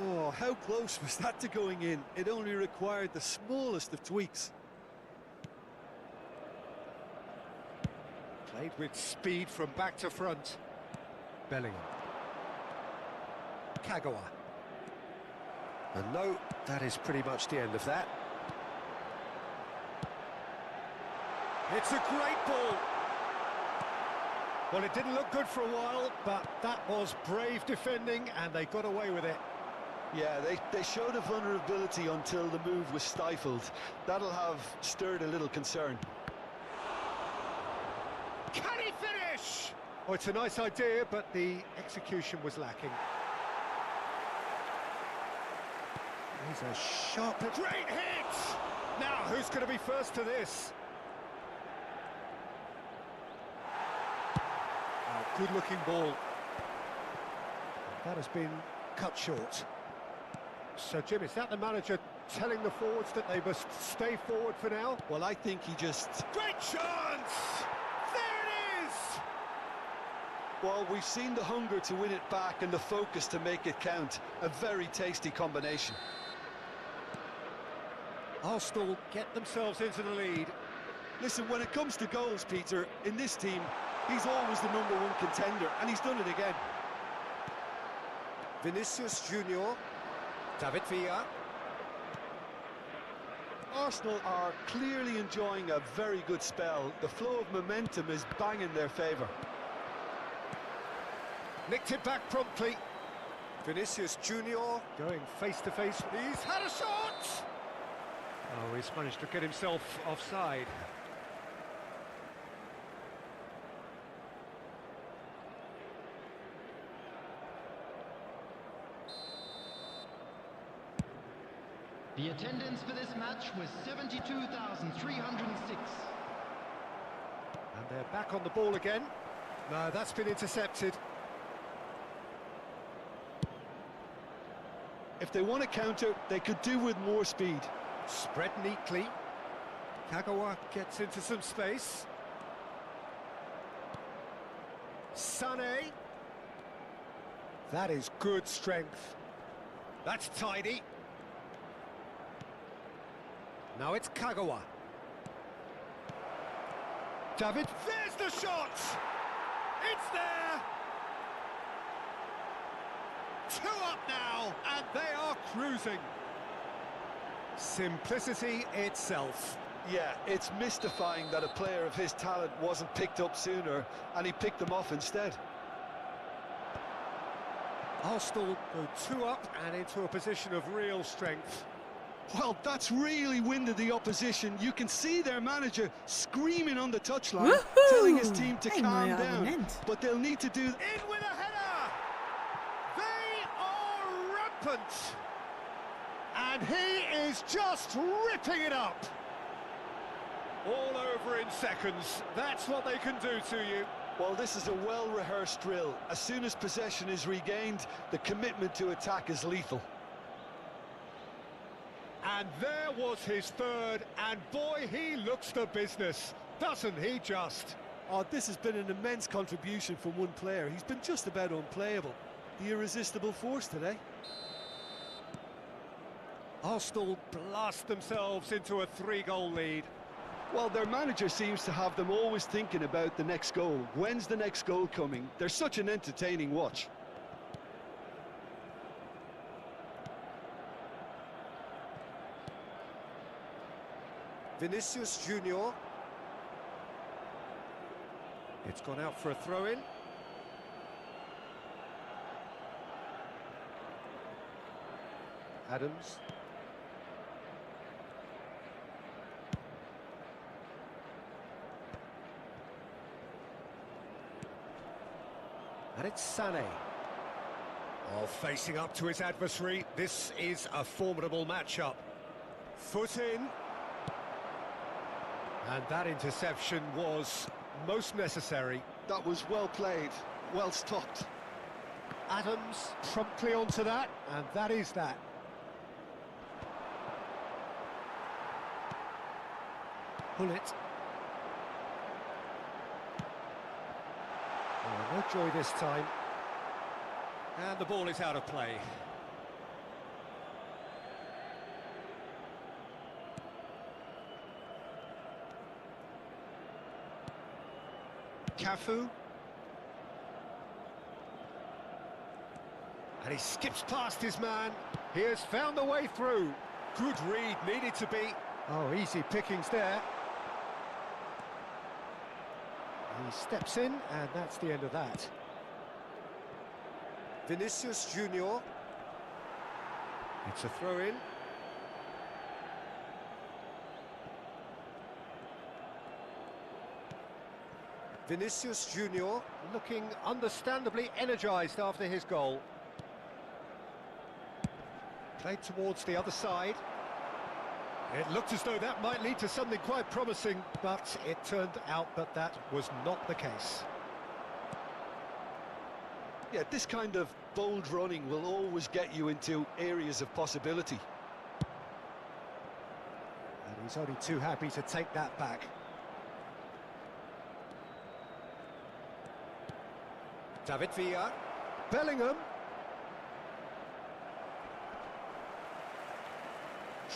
Oh, how close was that to going in? It only required the smallest of tweaks. Played with speed from back to front. Bellingham. Kagawa. And no, that is pretty much the end of that. It's a great ball. Well, it didn't look good for a while, but that was brave defending, and they got away with it. Yeah, they showed a vulnerability until the move was stifled. That'll have stirred a little concern. Can he finish? Oh, it's a nice idea, but the execution was lacking. He's a shot. Great hit! Now, who's going to be first to this? Oh, good-looking ball. That has been cut short. So, Jim, is that the manager telling the forwards that they must stay forward for now? Well, I think he just... Great chance! There it is! Well, we've seen the hunger to win it back and the focus to make it count. A very tasty combination. Arsenal get themselves into the lead. Listen, when it comes to goals, Peter, in this team, he's always the #1 contender, and he's done it again. Vinicius Junior. David Villa. Arsenal are clearly enjoying a very good spell. The flow of momentum is bang in their favour. Nicked it back promptly. Vinicius Junior going face-to-face. He's had a shot! Oh, he's managed to get himself offside. The attendance for this match was 72,306. And they're back on the ball again. No, that's been intercepted. If they want to counter, they could do with more speed. Spread neatly. Kagawa gets into some space. Sané. That is good strength. That's tidy. Now it's Kagawa. David, there's the shot! It's there! 2 up now, and they are cruising. Simplicity itself. Yeah, it's mystifying that a player of his talent wasn't picked up sooner, and he picked them off instead. Arsenal go 2 up and into a position of real strength. Well, that's really winded the opposition. You can see their manager screaming on the touchline, telling his team to calm down. But they'll need to do... In with a header! They are rampant! And he is just ripping it up! All over in seconds. That's what they can do to you. Well, this is a well-rehearsed drill. As soon as possession is regained, the commitment to attack is lethal. And there was his third, and boy, he looks the business, doesn't he just? Oh, this has been an immense contribution from one player. He's been just about unplayable. The irresistible force today. Arsenal blast themselves into a 3-goal lead. Well, their manager seems to have them always thinking about the next goal. When's the next goal coming? They're such an entertaining watch. Vinicius Junior. It's gone out for a throw-in. Adams. And it's Sané. Oh, facing up to his adversary, this is a formidable matchup. Foot in. And that interception was most necessary. That was well played, well stopped. Adams promptly onto that, and that is that. Pull it. Oh, no joy this time. And the ball is out of play. Cafu. And he skips past his man. He has found the way through. Good read, needed to be. Oh, easy pickings there. He steps in, and that's the end of that. Vinicius Junior. It's a throw-in. Vinicius Junior looking understandably energised after his goal. Played towards the other side. It looked as though that might lead to something quite promising, but it turned out that that was not the case. Yeah, this kind of bold running will always get you into areas of possibility. And he's only too happy to take that back. David Villa. Bellingham.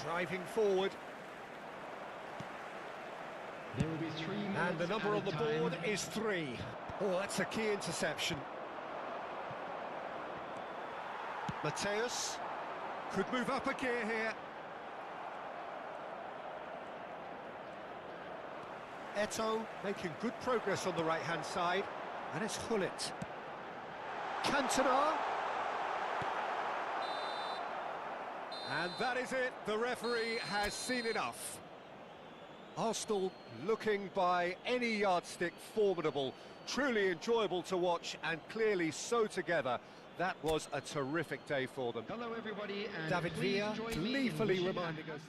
Driving forward. There will be 3 minutes. And the number on the board time. is 3. Oh, that's a key interception. Mateus could move up a gear here. Eto'o making good progress on the right-hand side. And it's Gullit. Cantona. And that is it. The referee has seen enough. Arsenal looking by any yardstick formidable. Truly enjoyable to watch and clearly so together. That was a terrific day for them. Hello, everybody. And David please Villa join me in gleefully wishing reminding us.